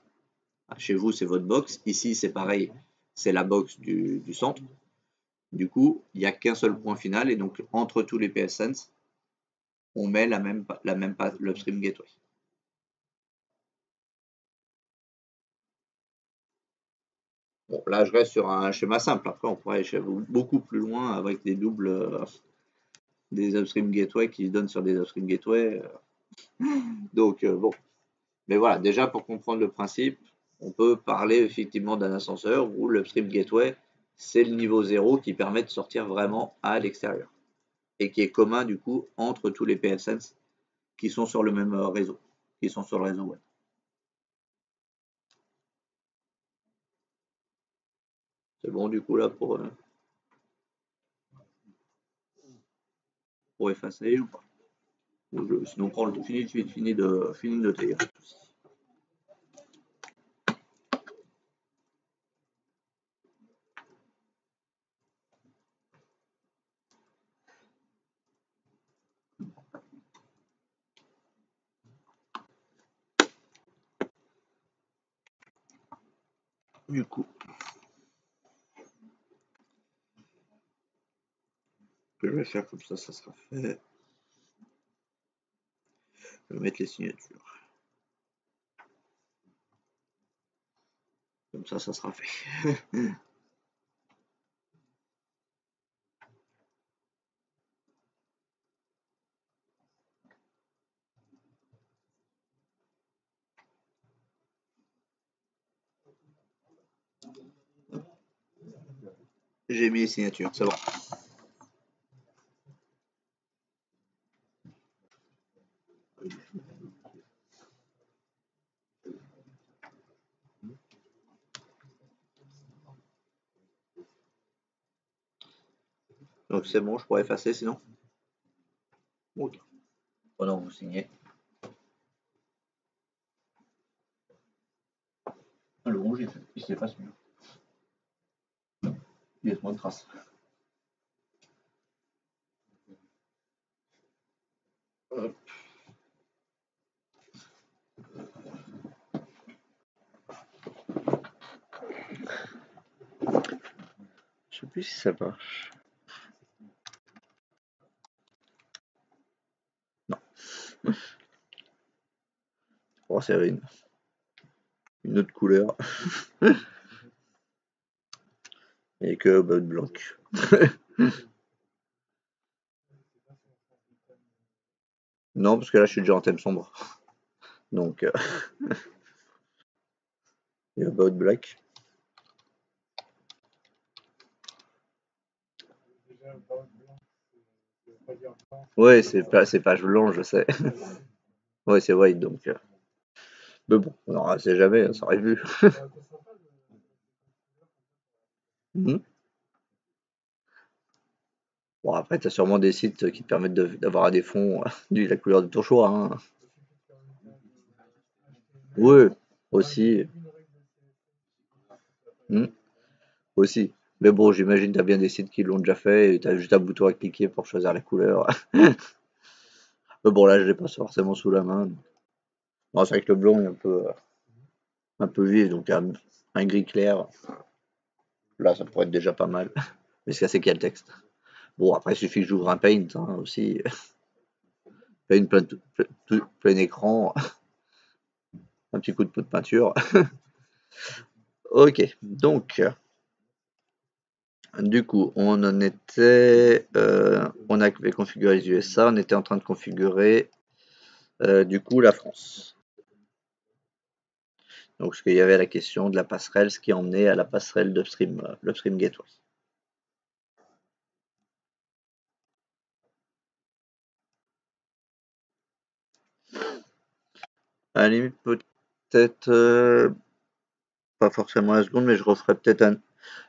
S1: Chez vous, c'est votre box. Ici, c'est pareil, c'est la box du centre. Du coup, il n'y a qu'un seul point final, et donc entre tous les PSNs, on met l'Upstream Gateway. Bon, là, je reste sur un schéma simple. Après, on pourrait aller beaucoup plus loin avec des doubles, des Upstream Gateway qui donnent sur des Upstream Gateway. Donc, bon. Mais voilà, déjà, pour comprendre le principe, on peut parler effectivement d'un ascenseur où l'Upstream Gateway, c'est le niveau 0 qui permet de sortir vraiment à l'extérieur et qui est commun du coup entre tous les PSense qui sont sur le même réseau, qui sont sur le réseau web. C'est bon du coup là pour effacer ou pas? Sinon prends le fini de noter. Du coup, ce que je vais faire comme ça sera fait. Je vais mettre les signatures. Comme ça sera fait. J'ai mis les signatures, c'est bon. Donc c'est bon, je pourrais effacer sinon. Ok. Pendant que vous signez. Le rouge, il s'efface mieux. Il laisse moins de traces. Hop. Je sais plus si ça marche. Non. Oh, c'est une autre couleur. Et que bonne blanche. Non, parce que là je suis déjà en thème sombre. Donc, et About Black. Ouais, c'est page blanche, je sais. Ouais, c'est white donc. Mais bon, on sait jamais, ça aurait vu. Mhm. Bon, après, tu as sûrement des sites qui te permettent d'avoir des fonds de la couleur de ton choix. Hein. Oui, aussi. Mhm. Aussi. Mais bon, j'imagine que tu as bien des sites qui l'ont déjà fait et tu as juste un bouton à cliquer pour choisir la couleur. Mais bon, là, je l'ai pas forcément sous la main. Non, c'est vrai que le blanc est un peu vif, donc un gris clair, là, ça pourrait être déjà pas mal. Mais ce qu'il y a, c'est qu'il y a le texte. Bon, après, il suffit que j'ouvre un Paint hein, aussi. Paint plein écran, un petit coup de pot de peinture. Ok, donc, du coup, on en était. On avait configuré les USA, on était en train de configurer du coup la France. Donc, parce qu'il y avait la question de la passerelle, ce qui emmenait à la passerelle d'Upstream Gateway. À la limite, peut-être pas forcément la seconde, mais je referai peut-être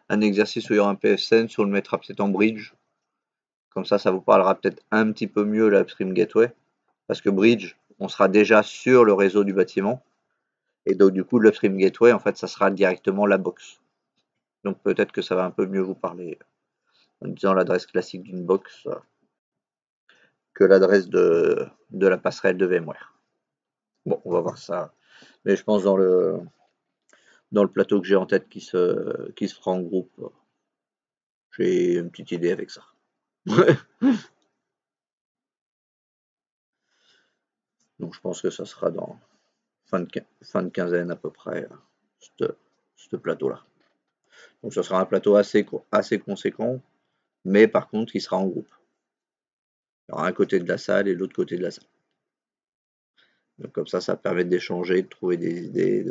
S1: un exercice où il y aura un PSN, sur le mettra peut-être en bridge. Comme ça vous parlera peut-être un petit peu mieux l'Upstream Gateway. Parce que bridge, on sera déjà sur le réseau du bâtiment. Et donc, du coup, l'Upstream Gateway, en fait, ça sera directement la box. Donc, peut-être que ça va un peu mieux vous parler en disant l'adresse classique d'une box que l'adresse de la passerelle de VMware. Bon, on va voir ça. Mais je pense dans le plateau que j'ai en tête qui se fera en groupe, j'ai une petite idée avec ça. Donc je pense que ça sera dans fin de quinzaine à peu près, ce plateau-là. Donc ce sera un plateau assez conséquent, mais par contre il sera en groupe. Il y aura un côté de la salle et l'autre côté de la salle. Donc comme ça permet d'échanger, de trouver des idées,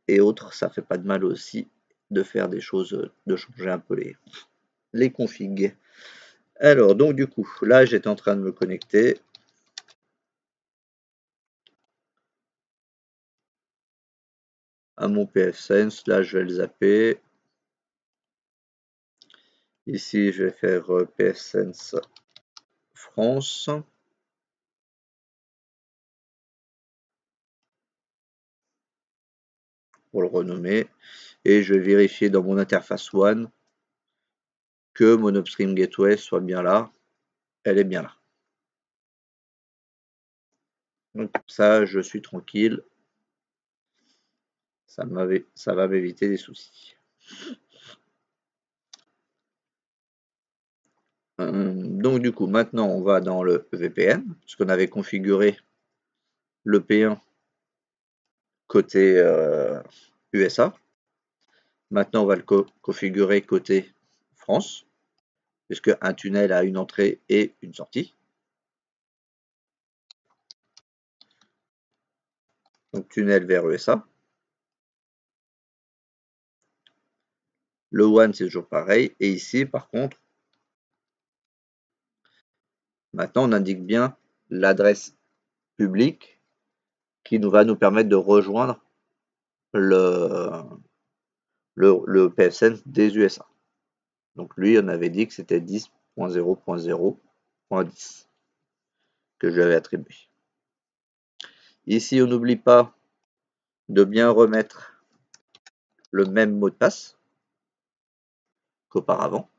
S1: et autres, ça fait pas de mal aussi de faire des choses, de changer un peu les configs. Alors, donc du coup, là, j'étais en train de me connecter. À mon pfSense, là, je vais le zapper. Ici, je vais faire pfSense France. Pour le renommer. Et je vais vérifier dans mon interface one que mon upstream gateway soit bien là. Elle est bien là. Donc ça, je suis tranquille. Ça va m'éviter des soucis. Donc du coup, maintenant, on va dans le VPN, puisqu'on avait configuré le P1 côté USA. Maintenant, on va le configurer côté France, puisque un tunnel a une entrée et une sortie. Donc tunnel vers USA. Le WAN, c'est toujours pareil. Et ici, par contre, maintenant, on indique bien l'adresse publique qui va nous permettre de rejoindre le pfSense des USA. Donc lui, on avait dit que c'était 10.0.0.10 que je lui avais attribué. Ici, on n'oublie pas de bien remettre le même mot de passe qu'auparavant.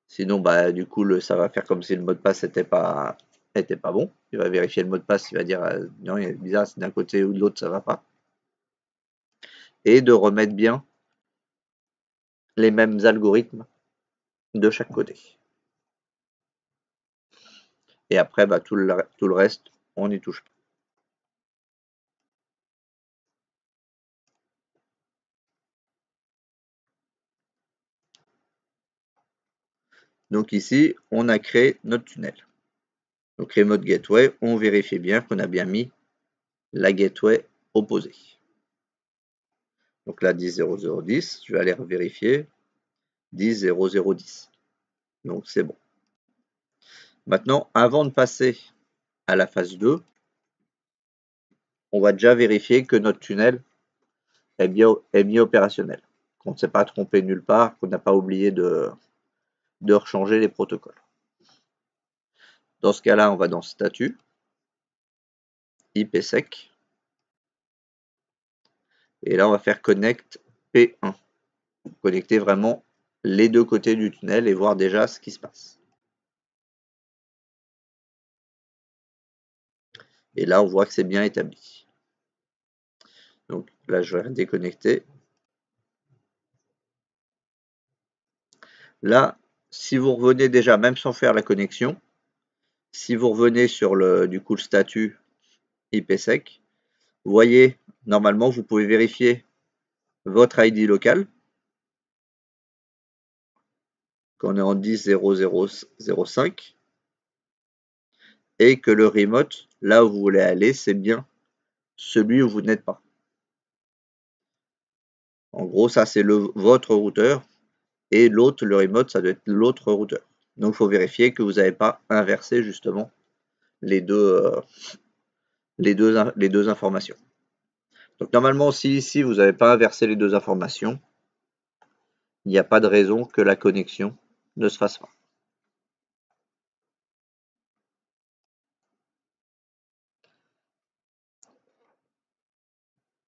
S1: Sinon, bah, du coup, ça va faire comme si le mot de passe n'était pas bon. Il va vérifier le mot de passe, il va dire non, il est bizarre, c'est d'un côté ou de l'autre, ça va pas. Et de remettre bien les mêmes algorithmes de chaque côté. Et après, bah, tout le reste, on n'y touche pas. Donc ici, on a créé notre tunnel. Donc Remote Gateway, on vérifie bien qu'on a bien mis la gateway opposée. Donc là, 10.0.0.10, je vais aller vérifier 10.0.0.10. Donc c'est bon. Maintenant, avant de passer à la phase 2, on va déjà vérifier que notre tunnel est bien opérationnel, qu'on ne s'est pas trompé nulle part, qu'on n'a pas oublié de rechanger les protocoles. Dans ce cas-là, on va dans Statut, IPsec, et là, on va faire Connect P1. Connecter vraiment les deux côtés du tunnel et voir déjà ce qui se passe. Et là, on voit que c'est bien établi. Donc là, je vais déconnecter. Là, si vous revenez déjà, même sans faire la connexion, si vous revenez sur le statut IPsec, vous voyez, normalement, vous pouvez vérifier votre ID local, qu'on est en 10.0.0.5, et que le remote, là où vous voulez aller, c'est bien celui où vous n'êtes pas. En gros, ça, c'est votre routeur, et l'autre, le remote, ça doit être l'autre routeur. Donc, il faut vérifier que vous n'avez pas inversé, justement, les deux informations. Donc, normalement, si ici, vous n'avez pas inversé les deux informations, il n'y a pas de raison que la connexion ne se fasse pas.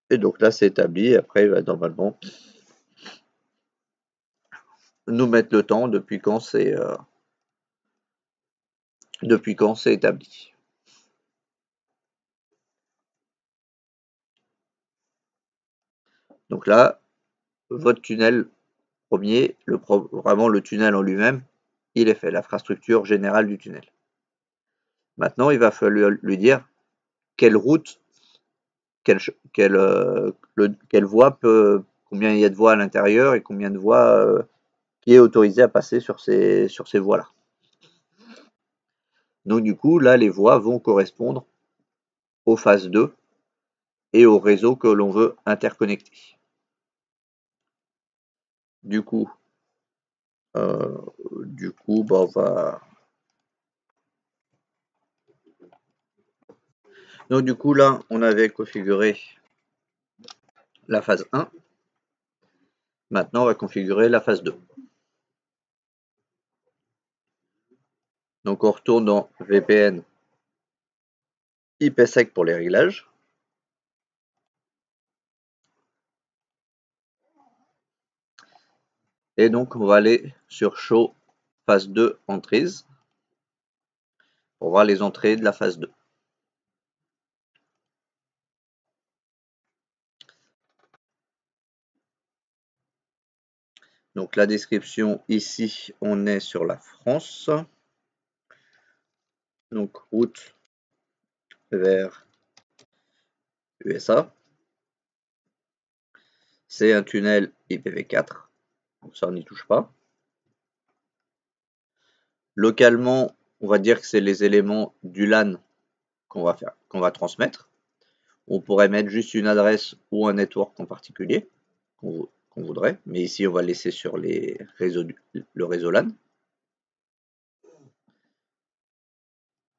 S1: Et donc là, c'est établi. Après, il va normalement nous mettre le temps depuis quand c'est établi. Donc là, votre tunnel premier, vraiment le tunnel en lui-même, il est fait, l'infrastructure générale du tunnel. Maintenant, il va falloir lui dire quelle route, quelle voie combien il y a de voies à l'intérieur et combien de voies qui est autorisé à passer sur ces voies-là. Donc du coup, là, les voies vont correspondre aux phases 2 et au réseau que l'on veut interconnecter. Du coup, on va... Donc du coup, là, on avait configuré la phase 1. Maintenant, on va configurer la phase 2. Donc on retourne dans VPN IPsec pour les réglages. Et donc on va aller sur Show phase 2 Entries pour voir les entrées de la phase 2. Donc la description ici, on est sur la France. Donc route vers USA. C'est un tunnel IPv4. Donc ça, on n'y touche pas. Localement, on va dire que c'est les éléments du LAN qu'on va transmettre. On pourrait mettre juste une adresse ou un network en particulier qu'on voudrait, mais ici on va laisser sur les réseaux le réseau LAN.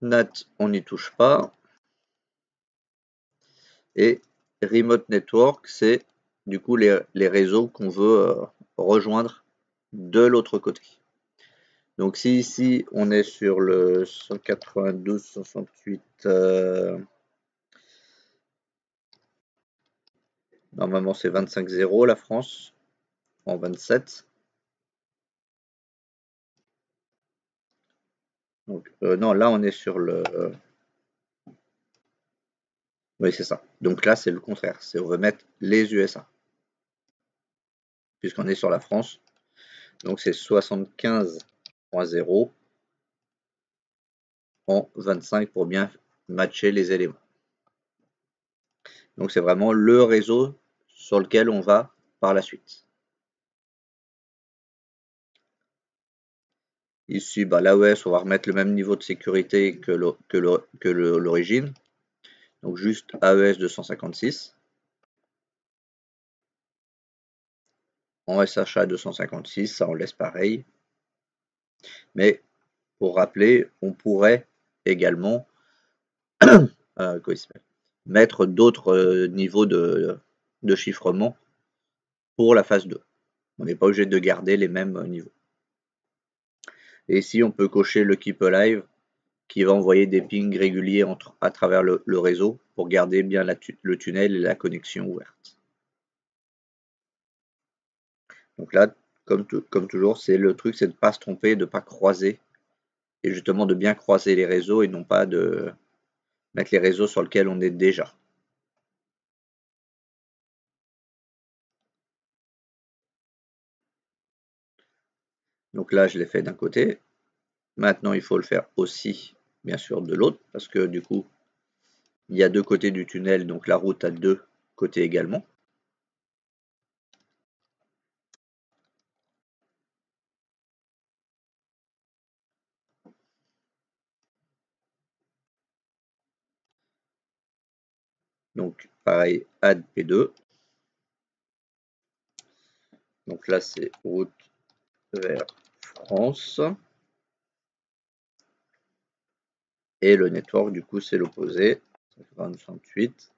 S1: NAT, on n'y touche pas. Et Remote Network, c'est du coup les réseaux qu'on veut rejoindre de l'autre côté. Donc si ici on est sur le 192.68, normalement c'est 25.0 la France, en 27. Donc non, là on est sur le... oui, c'est ça. Donc là c'est le contraire, c'est on veut mettre les USA. Puisqu'on est sur la France. Donc c'est 75.0 en 25 pour bien matcher les éléments. Donc c'est vraiment le réseau sur lequel on va par la suite. Ici, l'AES, on va remettre le même niveau de sécurité que l'origine. Donc juste AES 256. En SHA 256, ça on laisse pareil. Mais pour rappeler, on pourrait également mettre d'autres niveaux de chiffrement pour la phase 2. On n'est pas obligé de garder les mêmes niveaux. Et ici, on peut cocher le Keep Alive qui va envoyer des pings réguliers à travers le réseau pour garder bien le tunnel et la connexion ouverte. Donc là, comme toujours, le truc, c'est de ne pas se tromper, de ne pas croiser, et justement de bien croiser les réseaux et non pas de mettre les réseaux sur lesquels on est déjà. Donc là, je l'ai fait d'un côté. Maintenant, il faut le faire aussi, bien sûr, de l'autre, parce que du coup, il y a deux côtés du tunnel, donc la route a deux côtés également. Donc pareil, add P2. Donc là, c'est route vers France. Et le network, du coup, c'est l'opposé. 28,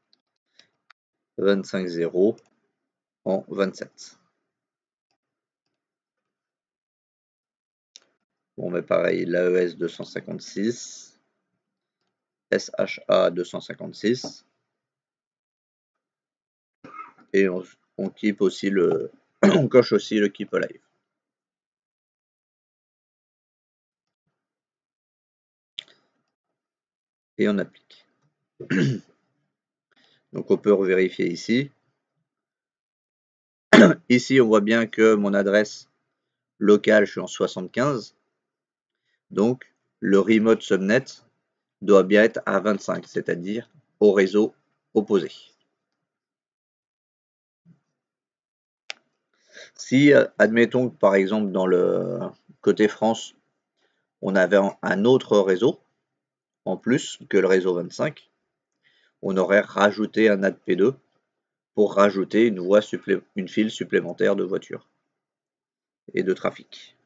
S1: 25.0 en 27. Bon, mais pareil, l'AES 256, SHA 256. Et on keep aussi on coche aussi le Keep Alive. Et on applique. Donc on peut revérifier ici. Ici, on voit bien que mon adresse locale, je suis en 75. Donc, le remote subnet doit bien être à 25, c'est-à-dire au réseau opposé. Si, admettons que par exemple dans le côté France, on avait un autre réseau, en plus que le réseau 25, on aurait rajouté un add P2 pour rajouter une file supplémentaire de voitures et de trafic.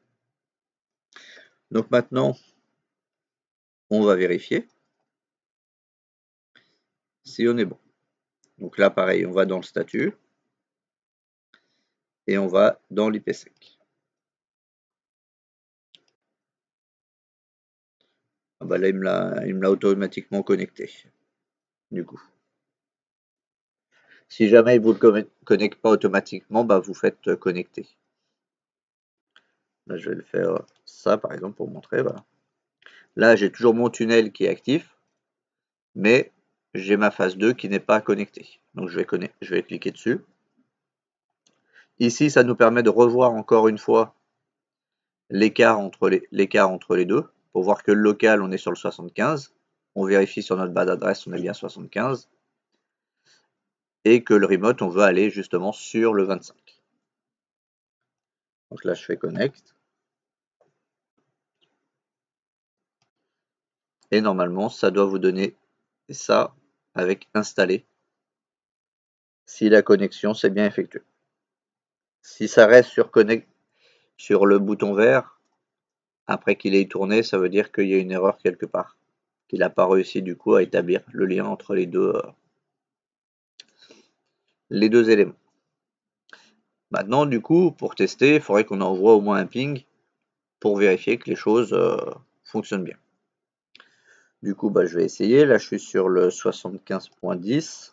S1: Donc maintenant, on va vérifier si on est bon. Donc là, pareil, on va dans le statut et on va dans l'IPsec. Ah bah là, il me l'a automatiquement connecté, du coup. Si jamais il ne vous le connecte pas automatiquement, bah vous faites connecter. Là, je vais le faire ça, par exemple, pour montrer. Voilà. Là, j'ai toujours mon tunnel qui est actif, mais j'ai ma phase 2 qui n'est pas connectée. Donc, je vais cliquer dessus. Ici, ça nous permet de revoir encore une fois l'écart entre les deux, pour voir que le local, on est sur le 75. On vérifie sur notre base d'adresse, on est bien 75. Et que le remote, on veut aller justement sur le 25. Donc là, je fais connect. Et normalement, ça doit vous donner ça avec installé, si la connexion s'est bien effectuée. Si ça reste sur le bouton vert, après qu'il ait tourné, ça veut dire qu'il y a une erreur quelque part, qu'il n'a pas réussi du coup à établir le lien entre les deux éléments. Maintenant, du coup, pour tester, il faudrait qu'on envoie au moins un ping pour vérifier que les choses fonctionnent bien. Du coup, bah, je vais essayer. Là, je suis sur le 75.10.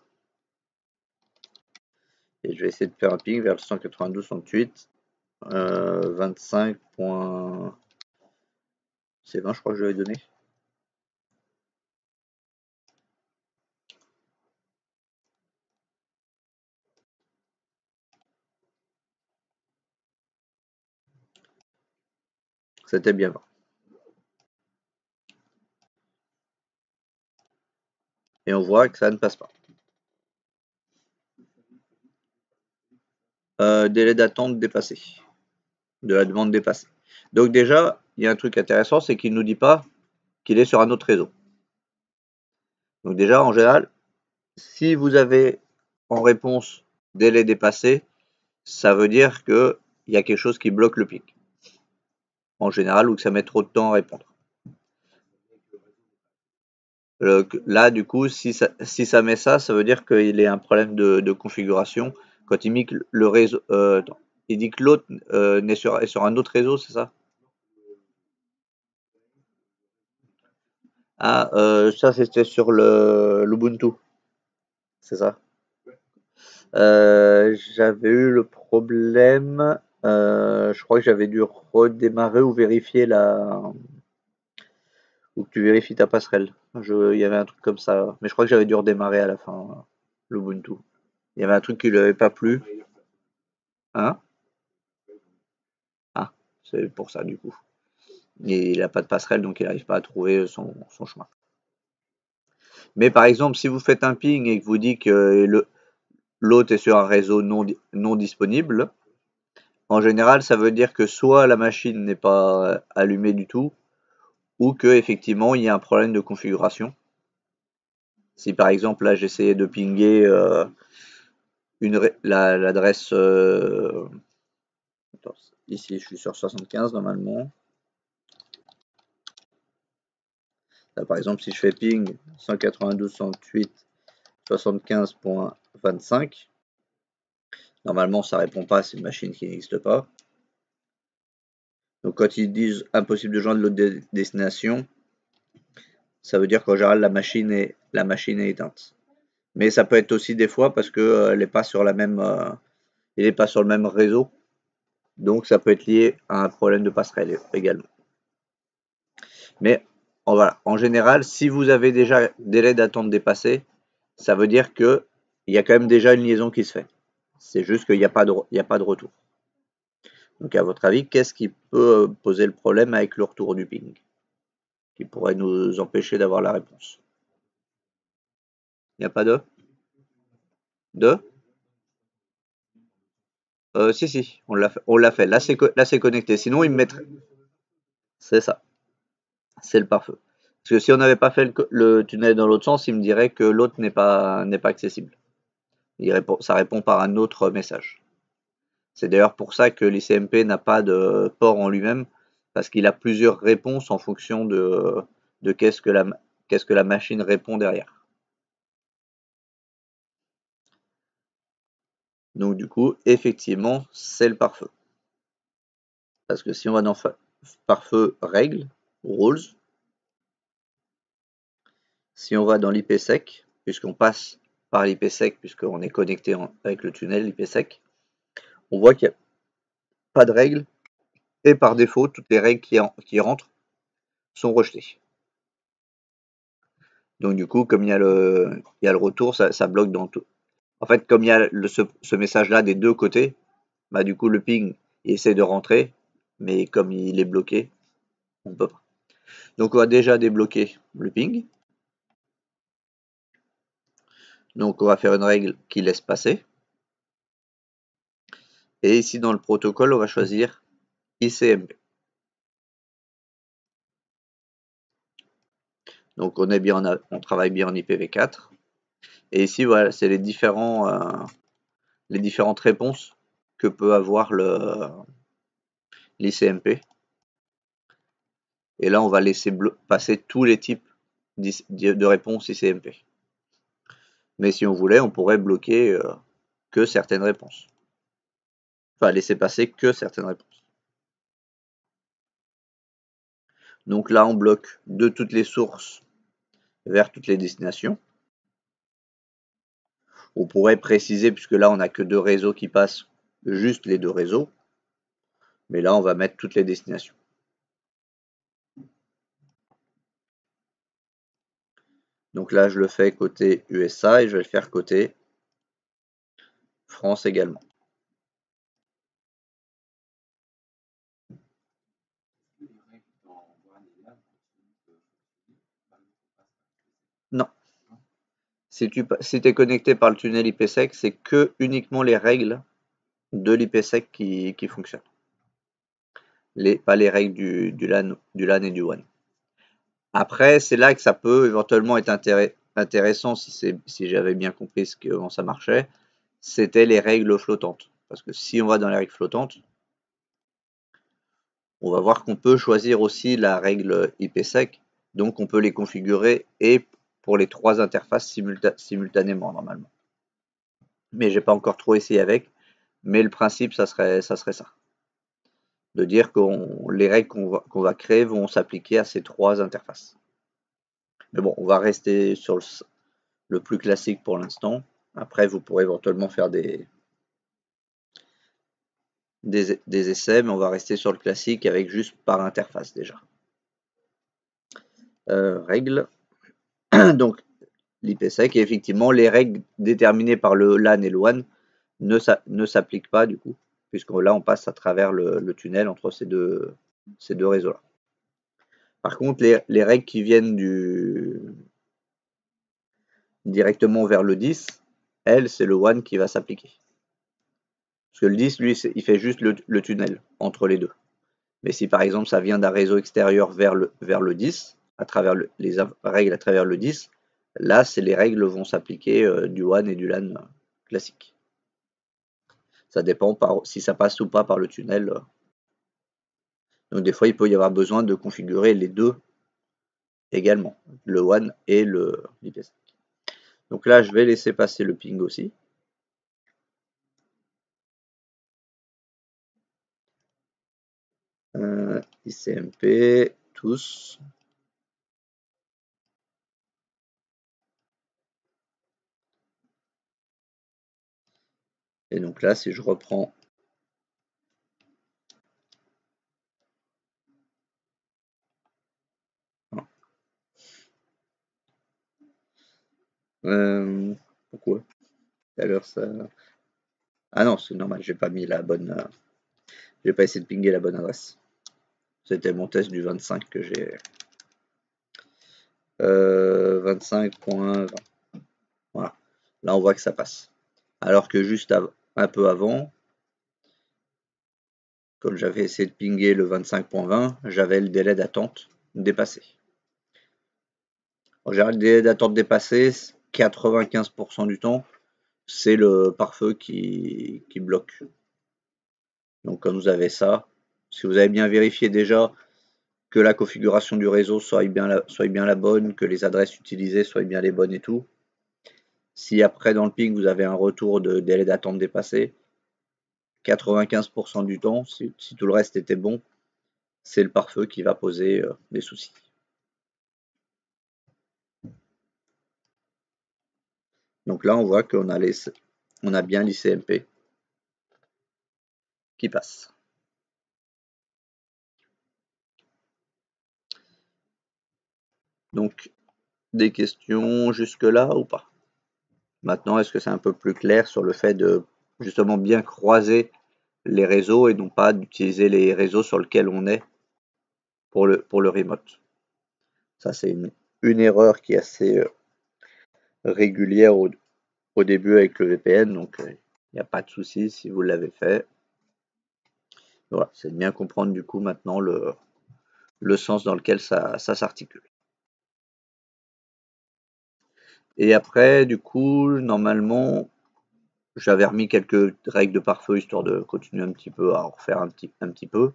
S1: Et je vais essayer de faire un ping vers le 192.68. 25. C'est 20, je crois que je l'avais donné. C'était bien 20. Et on voit que ça ne passe pas. Délai d'attente dépassé. De la demande dépassée. Donc déjà, il y a un truc intéressant, c'est qu'il ne nous dit pas qu'il est sur un autre réseau. Donc déjà, en général, si vous avez en réponse délai dépassé, ça veut dire qu'il y a quelque chose qui bloque le pic. En général, ou que ça met trop de temps à répondre. Là, du coup, si ça met ça, ça veut dire qu'il y a un problème de configuration. Quand il dit que le réseau, il dit que l'autre est sur un autre réseau, c'est ça? Ah, ça c'était sur l'Ubuntu, c'est ça? J'avais eu le problème, je crois que j'avais dû redémarrer ou vérifier ou que tu vérifies ta passerelle. Il y avait un truc comme ça, mais je crois que j'avais dû redémarrer à la fin l'Ubuntu. Il y avait un truc qui lui avait pas plu. Hein? Ah, c'est pour ça du coup. Il n'a pas de passerelle, donc il n'arrive pas à trouver son chemin. Mais par exemple, si vous faites un ping et que vous dites que l'autre est sur un réseau non disponible, en général, ça veut dire que soit la machine n'est pas allumée du tout, ou que effectivement il y a un problème de configuration. Si par exemple là j'essayais de pinguer l'adresse, ici je suis sur 75 normalement. Là, par exemple, si je fais ping 192.168.75.25, normalement ça répond pas, c'est une machine qui n'existe pas. Donc quand ils disent impossible de joindre l'autre destination, ça veut dire qu'en général la machine est éteinte. Mais ça peut être aussi des fois parce que elle n'est pas sur il n'est pas sur le même réseau. Donc ça peut être lié à un problème de passerelle également. Mais voilà, en général, si vous avez déjà délai d'attente dépassé, ça veut dire qu'il y a quand même déjà une liaison qui se fait. C'est juste qu'il n'y a pas de retour. Donc à votre avis, qu'est-ce qui peut poser le problème avec le retour du ping, qui pourrait nous empêcher d'avoir la réponse? Il n'y a pas de si, on l'a fait. Là, c'est connecté. Sinon, il me mettrait. C'est ça. C'est le pare-feu. Parce que si on n'avait pas fait le tunnel dans l'autre sens, il me dirait que l'autre n'est pas accessible. Ça répond par un autre message. C'est d'ailleurs pour ça que l'ICMP n'a pas de port en lui-même, parce qu'il a plusieurs réponses en fonction de qu'est-ce que la machine répond derrière. Donc du coup, effectivement, c'est le pare-feu. Parce que si on va dans pare-feu règles, rules, si on va dans l'IPsec, puisqu'on passe par l'IPsec, puisqu'on est connecté avec le tunnel l'IPsec, on voit qu'il n'y a pas de règles, et par défaut, toutes les règles qui rentrent sont rejetées. Donc du coup, comme il y a le retour, ça bloque dans tout. En fait, comme il y a ce message-là des deux côtés, bah du coup le ping il essaie de rentrer, mais comme il est bloqué, on ne peut pas. Donc on va déjà débloquer le ping. Donc on va faire une règle qui laisse passer. Et ici dans le protocole, on va choisir ICMP. Donc on travaille bien en IPv4. Et ici voilà, c'est les différentes réponses que peut avoir l'ICMP. Et là, on va laisser passer tous les types de réponses ICMP. Mais si on voulait, on pourrait bloquer que certaines réponses. Enfin, laisser passer que certaines réponses. Donc là, on bloque de toutes les sources vers toutes les destinations. On pourrait préciser, puisque là, on n'a que deux réseaux qui passent, juste les deux réseaux. Mais là, on va mettre toutes les destinations. Donc là, je le fais côté USA et je vais le faire côté France également. Non. Si tu es connecté par le tunnel IPsec, c'est que uniquement les règles de l'IPsec qui fonctionnent. Pas les règles du LAN et du WAN. Après, c'est là que ça peut éventuellement être intéressant si j'avais bien compris comment ça marchait. C'était les règles flottantes. Parce que si on va dans les règles flottantes, on va voir qu'on peut choisir aussi la règle IPsec. Donc on peut les configurer et pour les trois interfaces simultanément normalement. Mais j'ai pas encore trop essayé avec. Mais le principe, ça serait ça. De dire que les règles qu'on va créer vont s'appliquer à ces trois interfaces. Mais bon, on va rester sur le plus classique pour l'instant. Après, vous pourrez éventuellement faire des essais, mais on va rester sur le classique avec juste par interface déjà. Règles. Donc, l'IPsec, et effectivement, les règles déterminées par le LAN et le WAN ne s'appliquent pas du coup, puisque là, on passe à travers le tunnel entre ces deux réseaux-là. Par contre, les règles qui viennent directement vers le 10, elle, c'est le WAN qui va s'appliquer. Parce que le 10, lui, il fait juste le tunnel entre les deux. Mais si par exemple ça vient d'un réseau extérieur vers le 10, à travers les règles à travers le 10, là, les règles vont s'appliquer du WAN et du LAN classique. Ça dépend si ça passe ou pas par le tunnel. Donc des fois, il peut y avoir besoin de configurer les deux également, le WAN et l'IPsec. Donc là, je vais laisser passer le ping aussi. ICMP, tous. Et donc là, si je reprends pourquoi tout à l'heure ça. Ah non, c'est normal, j'ai pas mis la bonne. J'ai pas essayé de pinguer la bonne adresse. C'était mon test du 25 que j'ai. 25.20. Voilà. Là, on voit que ça passe. Alors que juste un peu avant, comme j'avais essayé de pinguer le 25.20, j'avais le délai d'attente dépassé. En général, le délai d'attente dépassé, 95% du temps, c'est le pare-feu qui bloque. Donc comme vous avez ça, si vous avez bien vérifié déjà que la configuration du réseau soit bien la bonne, que les adresses utilisées soient bien les bonnes et tout. Si après dans le ping vous avez un retour de délai d'attente dépassé, 95% du temps, si tout le reste était bon, c'est le pare-feu qui va poser des soucis. Donc là on voit qu'on a bien l'ICMP qui passe. Donc des questions jusque-là ou pas? Maintenant, est-ce que c'est un peu plus clair sur le fait de justement bien croiser les réseaux et non pas d'utiliser les réseaux sur lesquels on est pour le remote? Ça, c'est une erreur qui est assez régulière au début avec le VPN, donc il n'y a pas de souci si vous l'avez fait. Voilà, c'est de bien comprendre du coup maintenant le sens dans lequel ça s'articule. Et après, du coup, normalement, j'avais remis quelques règles de pare-feu histoire de continuer un petit peu à en refaire un petit peu.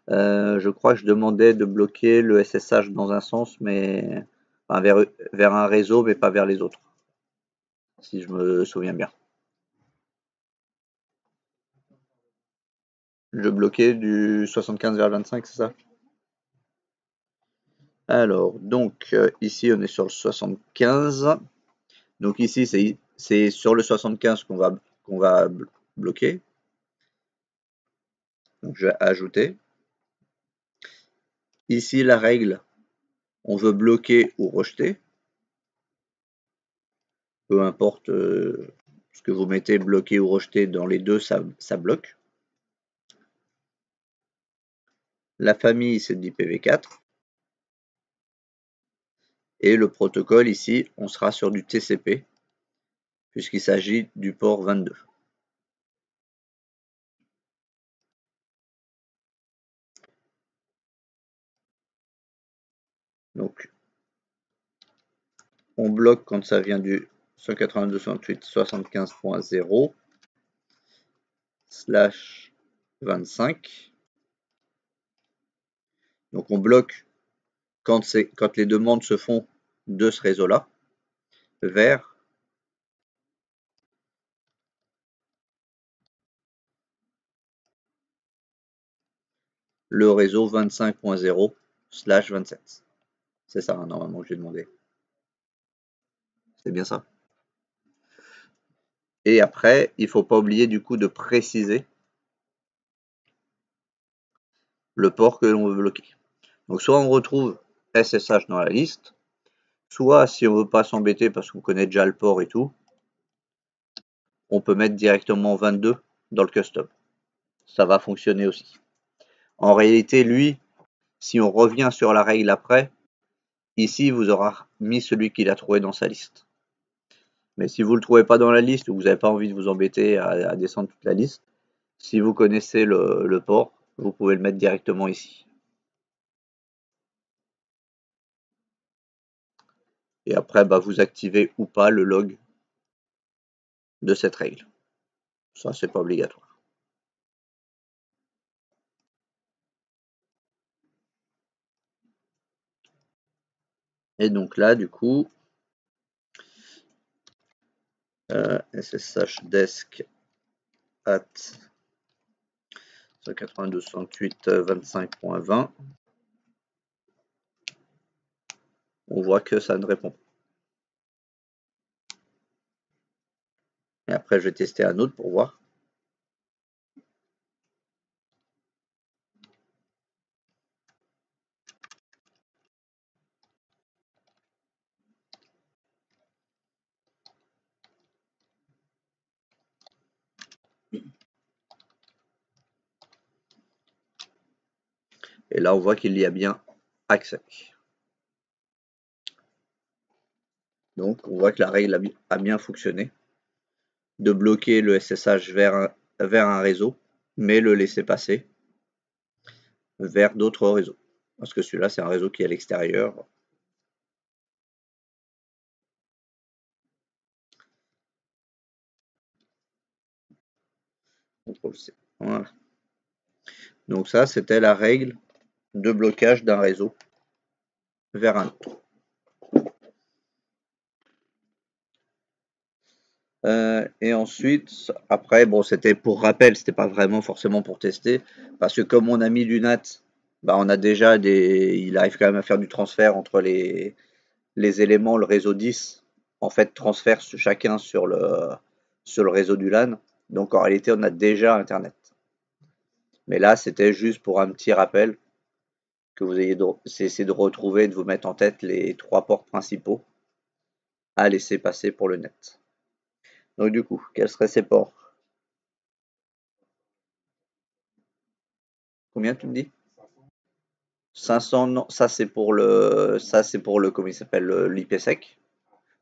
S1: Je crois que je demandais de bloquer le SSH dans un sens, mais enfin, vers un réseau, mais pas vers les autres, si je me souviens bien. Je bloquais du 75 vers le 25, c'est ça? Alors, donc, ici, on est sur le 75. Donc ici, c'est sur le 75 qu'on va bloquer. Donc, je vais ajouter. Ici, la règle, on veut bloquer ou rejeter. Peu importe ce que vous mettez, bloquer ou rejeter, dans les deux, ça bloque. La famille, c'est de l'IPv4. Et le protocole, ici, on sera sur du TCP, puisqu'il s'agit du port 22. Donc, on bloque quand ça vient du 192.168.75.0 /25. Donc, on bloque quand les demandes se font de ce réseau-là vers le réseau 25.0/27. C'est ça, hein, normalement, que j'ai demandé. C'est bien ça. Et après, il ne faut pas oublier du coup de préciser le port que l'on veut bloquer. Donc soit on retrouve SSH dans la liste, soit si on ne veut pas s'embêter parce qu'on connaît déjà le port et tout, on peut mettre directement 22 dans le custom. Ça va fonctionner aussi. En réalité, lui, si on revient sur la règle après, ici, vous aura mis celui qu'il a trouvé dans sa liste. Mais si vous ne le trouvez pas dans la liste ou vous n'avez pas envie de vous embêter à descendre toute la liste, si vous connaissez le port, vous pouvez le mettre directement ici. Et après, vous activez ou pas le log de cette règle. Ça, c'est pas obligatoire. Et donc là, du coup, SSH desk at 192.168.25.20, on voit que ça ne répond pas. Et après, je vais tester un autre pour voir. Et là, on voit qu'il y a bien accès. Donc, on voit que la règle a bien fonctionné. De bloquer le SSH vers un réseau, mais le laisser passer vers d'autres réseaux. Parce que celui-là, c'est un réseau qui est à l'extérieur. CTRL-C. Voilà. Donc ça, c'était la règle de blocage d'un réseau vers un autre. Et ensuite, après, bon, c'était pour rappel, c'était pas vraiment forcément pour tester, parce que comme on a mis du NAT, bah, on a déjà il arrive quand même à faire du transfert entre les éléments, le réseau 10, en fait, transfère chacun sur le réseau du LAN. Donc en réalité, on a déjà Internet. Mais là, c'était juste pour un petit rappel que vous ayez essayé de retrouver, de vous mettre en tête les 3 ports principaux à laisser passer pour le net. Donc du coup, quels seraient ces ports? Combien tu me dis? 500, non, ça c'est pour le, comment il s'appelle, l'IPsec.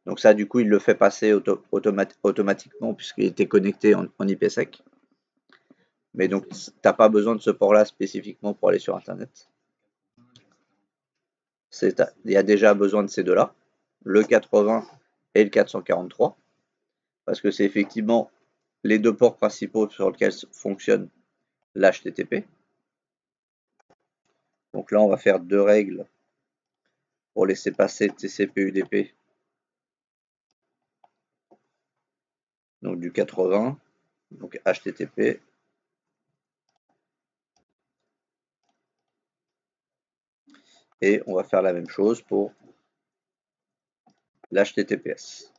S1: Donc ça, du coup, il le fait passer automatiquement puisqu'il était connecté en IPsec. Mais donc, t'as pas besoin de ce port-là spécifiquement pour aller sur Internet. Il y a déjà besoin de ces deux-là, le 80 et le 443, parce que c'est effectivement les deux ports principaux sur lesquels fonctionne l'HTTP. Donc là, on va faire deux règles pour laisser passer TCP/UDP. Donc du 80, donc HTTP. Et on va faire la même chose pour l'HTTPS.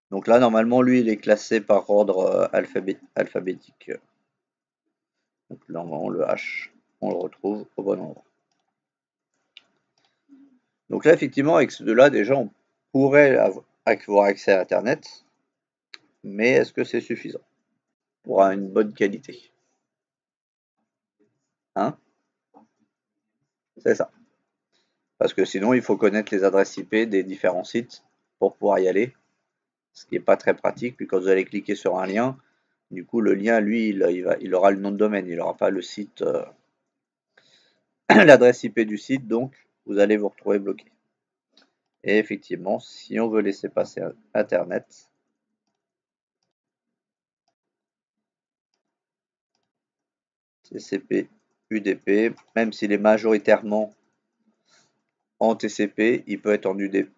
S1: Donc là, normalement, lui, il est classé par ordre alphabétique. Donc là, le H, on le retrouve au bon endroit. Donc là, effectivement, avec ces deux-là, déjà, on pourrait avoir accès à Internet, mais est-ce que c'est suffisant pour avoir une bonne qualité? Hein? C'est ça. Parce que sinon, il faut connaître les adresses IP des différents sites pour pouvoir y aller, ce qui n'est pas très pratique. Puis quand vous allez cliquer sur un lien, du coup, le lien, lui, il aura le nom de domaine, il n'aura pas le site, l'adresse IP du site, donc vous allez vous retrouver bloqué. Et effectivement, si on veut laisser passer Internet, TCP, UDP, même s'il est majoritairement en TCP, il peut être en UDP,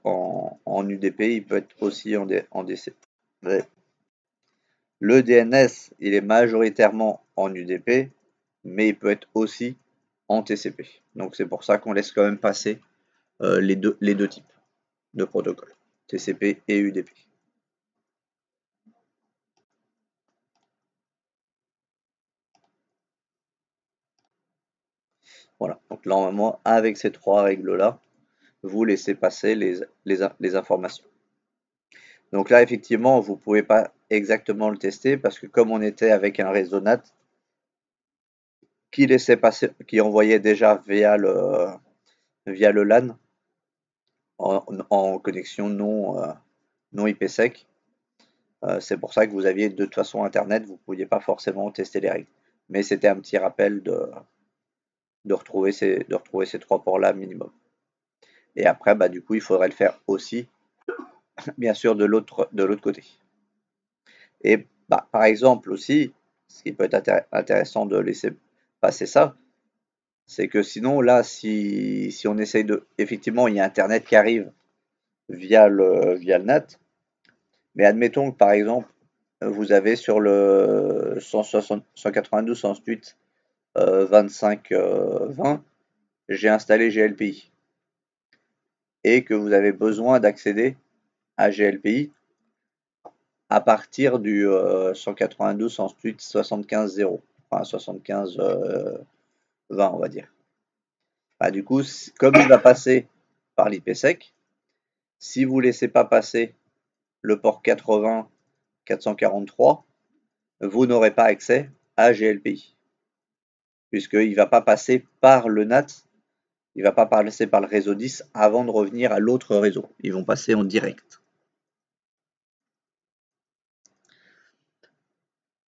S1: il peut être aussi en DCP. Le DNS, il est majoritairement en UDP, mais il peut être aussi en TCP. Donc c'est pour ça qu'on laisse quand même passer les deux types de protocoles, TCP et UDP. Voilà, donc normalement, avec ces trois règles-là, vous laissez passer les informations. Donc là, effectivement, vous ne pouvez pas exactement le tester parce que comme on était avec un réseau NAT qui laissait passer, qui envoyait déjà via le LAN en connexion non IPsec, c'est pour ça que vous aviez de toute façon Internet, vous ne pouviez pas forcément tester les règles. Mais c'était un petit rappel de retrouver ces trois ports-là minimum. Et après, bah, du coup, il faudrait le faire aussi, bien sûr, de l'autre côté. Et bah, par exemple aussi, ce qui peut être intéressant de laisser passer ça, c'est que sinon, là, si on essaye de... Effectivement, il y a Internet qui arrive via le NAT, mais admettons que, par exemple, vous avez sur le 192.168 25.20, j'ai installé GLPI, et que vous avez besoin d'accéder à GLPI à partir du 192.168.75.0, enfin 75.20 on va dire. Bah, du coup, comme il va passer par l'IPsec, si vous ne laissez pas passer le port 80 443, vous n'aurez pas accès à GLPI, puisqu'il ne va pas passer par le NAT, il ne va pas passer par le réseau 10 avant de revenir à l'autre réseau. Ils vont passer en direct.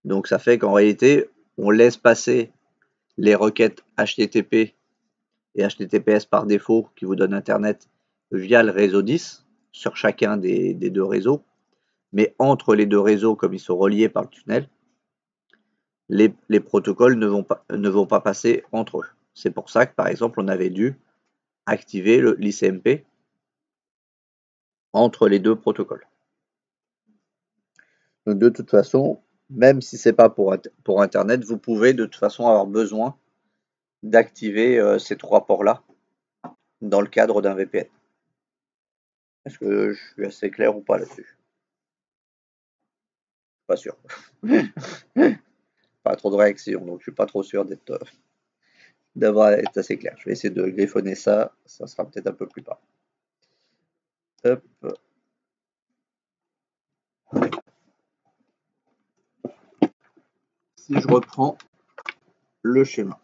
S1: Donc ça fait qu'en réalité, on laisse passer les requêtes HTTP et HTTPS par défaut qui vous donnent Internet via le réseau 10 sur chacun des deux réseaux. Mais entre les deux réseaux, comme ils sont reliés par le tunnel, les protocoles ne vont pas passer entre eux. C'est pour ça que, par exemple, on avait dû activer l'ICMP entre les deux protocoles. Donc, de toute façon, même si ce n'est pas pour Internet, vous pouvez de toute façon avoir besoin d'activer ces trois ports-là dans le cadre d'un VPN. Est-ce que je suis assez clair ou pas là-dessus? Pas sûr. Pas trop de réactions, donc je suis pas trop sûr d'avoir été assez clair. Je vais essayer de griffonner ça, ça sera peut-être un peu plus bas. Hop. Si je reprends le schéma.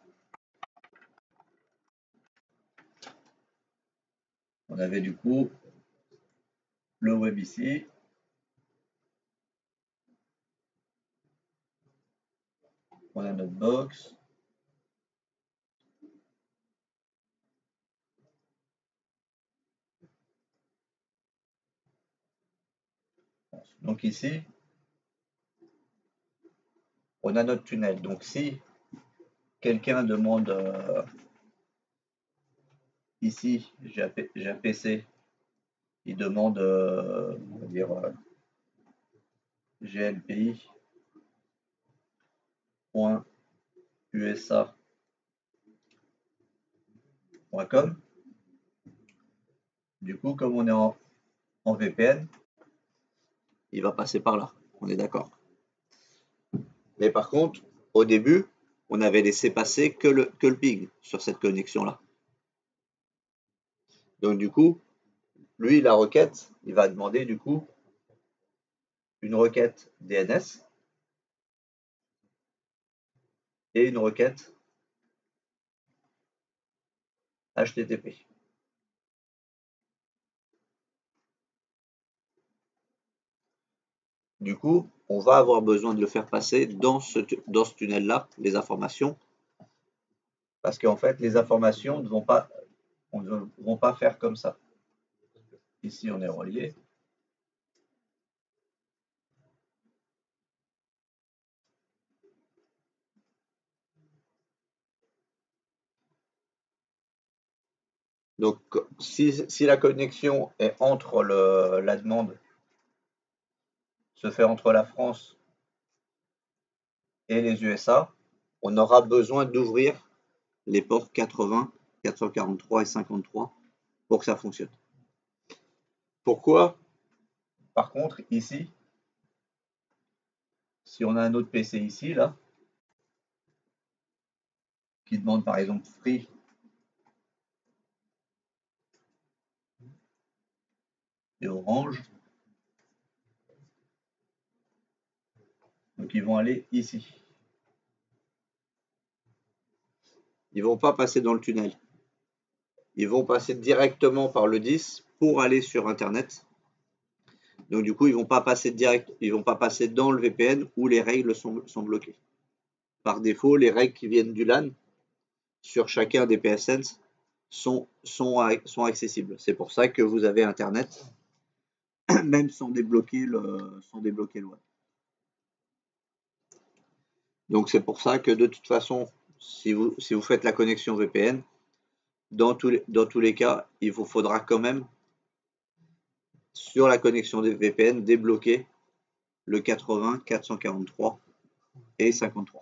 S1: On avait du coup le web ici. On a notre box. Donc ici, on a notre tunnel. Donc si quelqu'un demande ici, j'ai un PC, il demande, on va dire, glpi.usa.com. Du coup, comme on est en VPN, il va passer par là. On est d'accord. Mais par contre, au début, on avait laissé passer que le ping sur cette connexion-là. Donc du coup, lui, la requête, il va demander du coup une requête DNS et une requête HTTP. Du coup, on va avoir besoin de le faire passer dans ce tunnel-là, les informations, parce qu'en fait, les informations ne vont pas faire comme ça. Ici, on est relié. Donc, si la connexion est entre la demande se fait entre la France et les USA, on aura besoin d'ouvrir les ports 80, 443 et 53 pour que ça fonctionne. Pourquoi? Par contre, ici, si on a un autre PC ici, là, qui demande par exemple Free et Orange, donc ils vont aller ici. Ils ne vont pas passer dans le tunnel. Ils vont passer directement par le 10 pour aller sur Internet. Donc du coup, ils ne vont pas passer dans le VPN où les règles sont bloquées. Par défaut, les règles qui viennent du LAN sur chacun des PSN sont accessibles. C'est pour ça que vous avez Internet, même sans débloquer le web. Donc c'est pour ça que de toute façon, si vous faites la connexion VPN, dans tous les cas, il vous faudra quand même, sur la connexion des VPN, débloquer le 80, 443 et 53.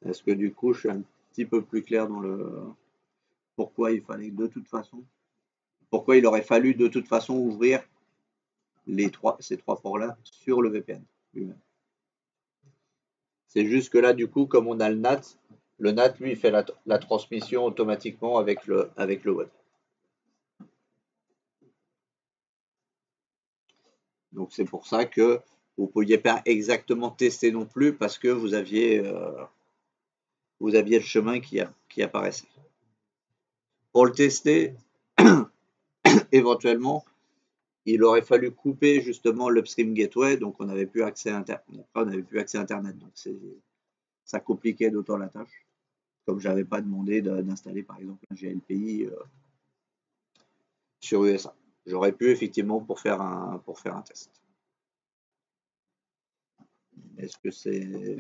S1: Est-ce que du coup, je suis un petit peu plus clair dans pourquoi il fallait pourquoi il aurait fallu de toute façon ouvrir ces trois ports-là sur le VPN lui-même. C'est juste que là, du coup, comme on a le NAT, lui, il fait la transmission automatiquement avec le web. Donc c'est pour ça que vous ne pouviez pas exactement tester non plus parce que vous aviez le chemin qui apparaissait. Pour le tester, éventuellement, il aurait fallu couper justement l'upstream gateway, donc on n'avait plus accès à Internet. Donc ça compliquait d'autant la tâche, comme je n'avais pas demandé d'installer par exemple un GLPI sur USA. j'aurais pu effectivement pour faire un test. Est-ce que c'est...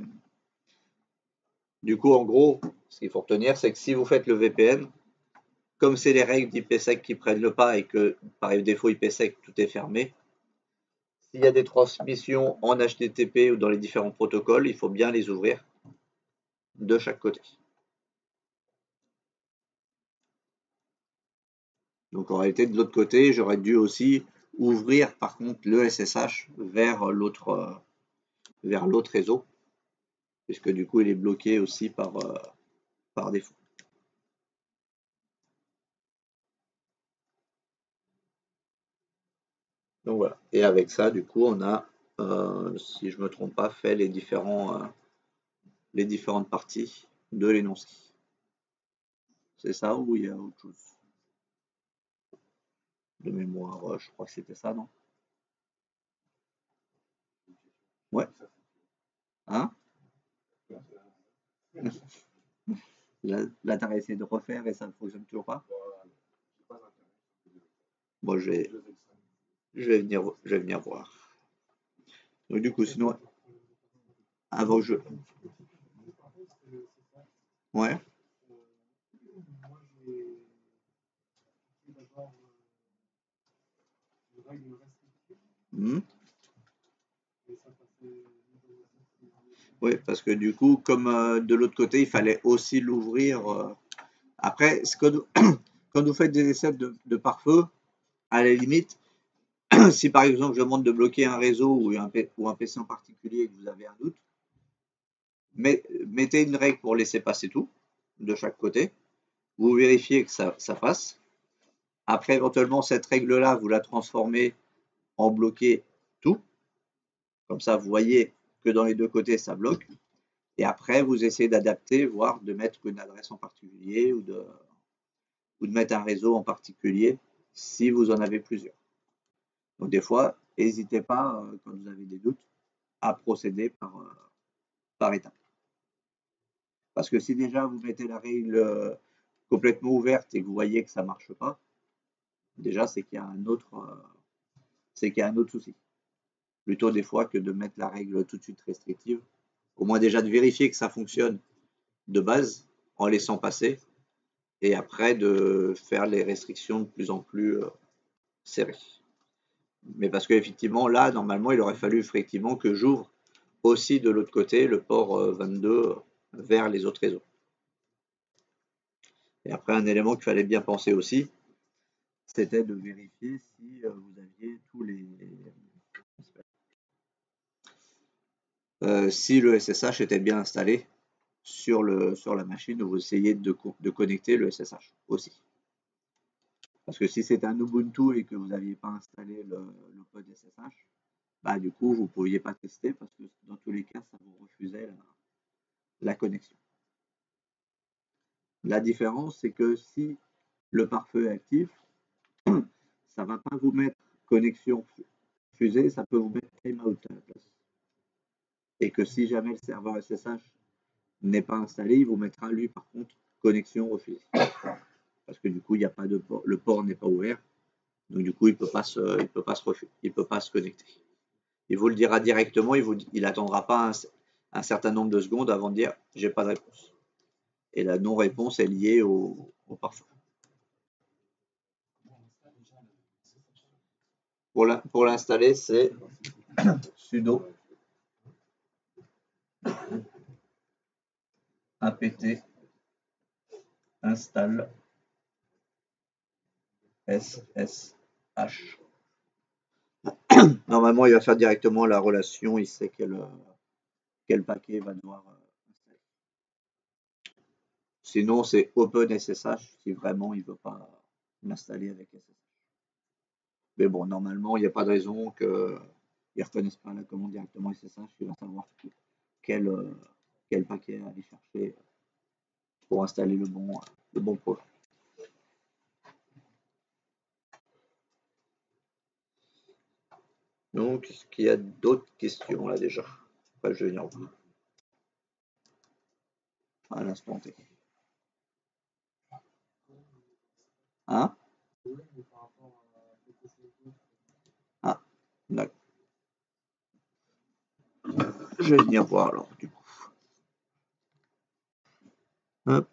S1: Du coup, en gros, ce qu'il faut retenir, c'est que si vous faites le VPN, comme c'est les règles d'IPsec qui prennent le pas et que par défaut IPsec tout est fermé, s'il y a des transmissions en HTTP ou dans les différents protocoles, il faut bien les ouvrir de chaque côté. Donc en réalité, de l'autre côté, j'aurais dû aussi ouvrir par contre le SSH vers l'autre réseau, puisque du coup il est bloqué aussi par défaut. Donc voilà. Et avec ça, du coup, on a, si je me trompe pas, fait les différentes parties de l'énoncé. C'est ça ou il y a autre chose? De mémoire, je crois que c'était ça, non? Ouais. Hein? Là, tu as essayé de refaire et ça ne fonctionne toujours pas? Bon, je vais venir voir. Donc du coup, sinon, avant je... Ouais. Mmh. Oui, parce que du coup, comme de l'autre côté, il fallait aussi l'ouvrir. Après, quand vous faites des essais de pare-feu, à la limite, si par exemple je demande de bloquer un réseau ou un PC en particulier et que vous avez un doute, mettez une règle pour laisser passer tout de chaque côté. Vous vérifiez que ça passe. Après, éventuellement, cette règle-là, vous la transformez en bloquer tout. Comme ça, vous voyez que dans les deux côtés, ça bloque. Et après, vous essayez d'adapter, voire de mettre une adresse en particulier ou de mettre un réseau en particulier si vous en avez plusieurs. Donc des fois, n'hésitez pas, quand vous avez des doutes, à procéder par étapes. Parce que si déjà vous mettez la règle complètement ouverte et que vous voyez que ça ne marche pas, déjà c'est qu'il y a un autre souci. Plutôt des fois que de mettre la règle tout de suite restrictive, au moins déjà de vérifier que ça fonctionne de base en laissant passer et après de faire les restrictions de plus en plus serrées. Mais parce qu'effectivement, là, normalement, il aurait fallu effectivement que j'ouvre aussi de l'autre côté le port 22 vers les autres réseaux. Et après, un élément qu'il fallait bien penser aussi, c'était de vérifier si vous aviez tous les... si le SSH était bien installé sur la machine où vous essayez de connecter le SSH aussi. Parce que si c'est un Ubuntu et que vous n'aviez pas installé le pod SSH, bah, du coup, vous ne pouviez pas tester parce que dans tous les cas, ça vous refusait la connexion. La différence, c'est que si le pare-feu est actif, ça ne va pas vous mettre connexion fusée, ça peut vous mettre timeout à la place. Et que si jamais le serveur SSH n'est pas installé, il vous mettra lui par contre connexion refusée. Parce que du coup, il n'y a pas de port, le port n'est pas ouvert, donc du coup, il peut pas se connecter. Il vous le dira directement, il attendra pas un certain nombre de secondes avant de dire j'ai pas de réponse. Et la non-réponse est liée au pare-feu. Pour l'installer, c'est sudo apt install SSH. Normalement, il va faire directement la relation, il sait quel paquet va devoir installer. Sinon, c'est OpenSSH si vraiment il ne veut pas l'installer avec SSH. Mais bon, normalement, il n'y a pas de raison qu'il ne reconnaisse pas la commande directement SSH, il va savoir quel paquet aller chercher pour installer le bon programme. Donc, est-ce qu'il y a d'autres questions là déjà? Après, je vais venir voir. À l'instant T. Hein? Je vais venir voir alors du coup. Hop.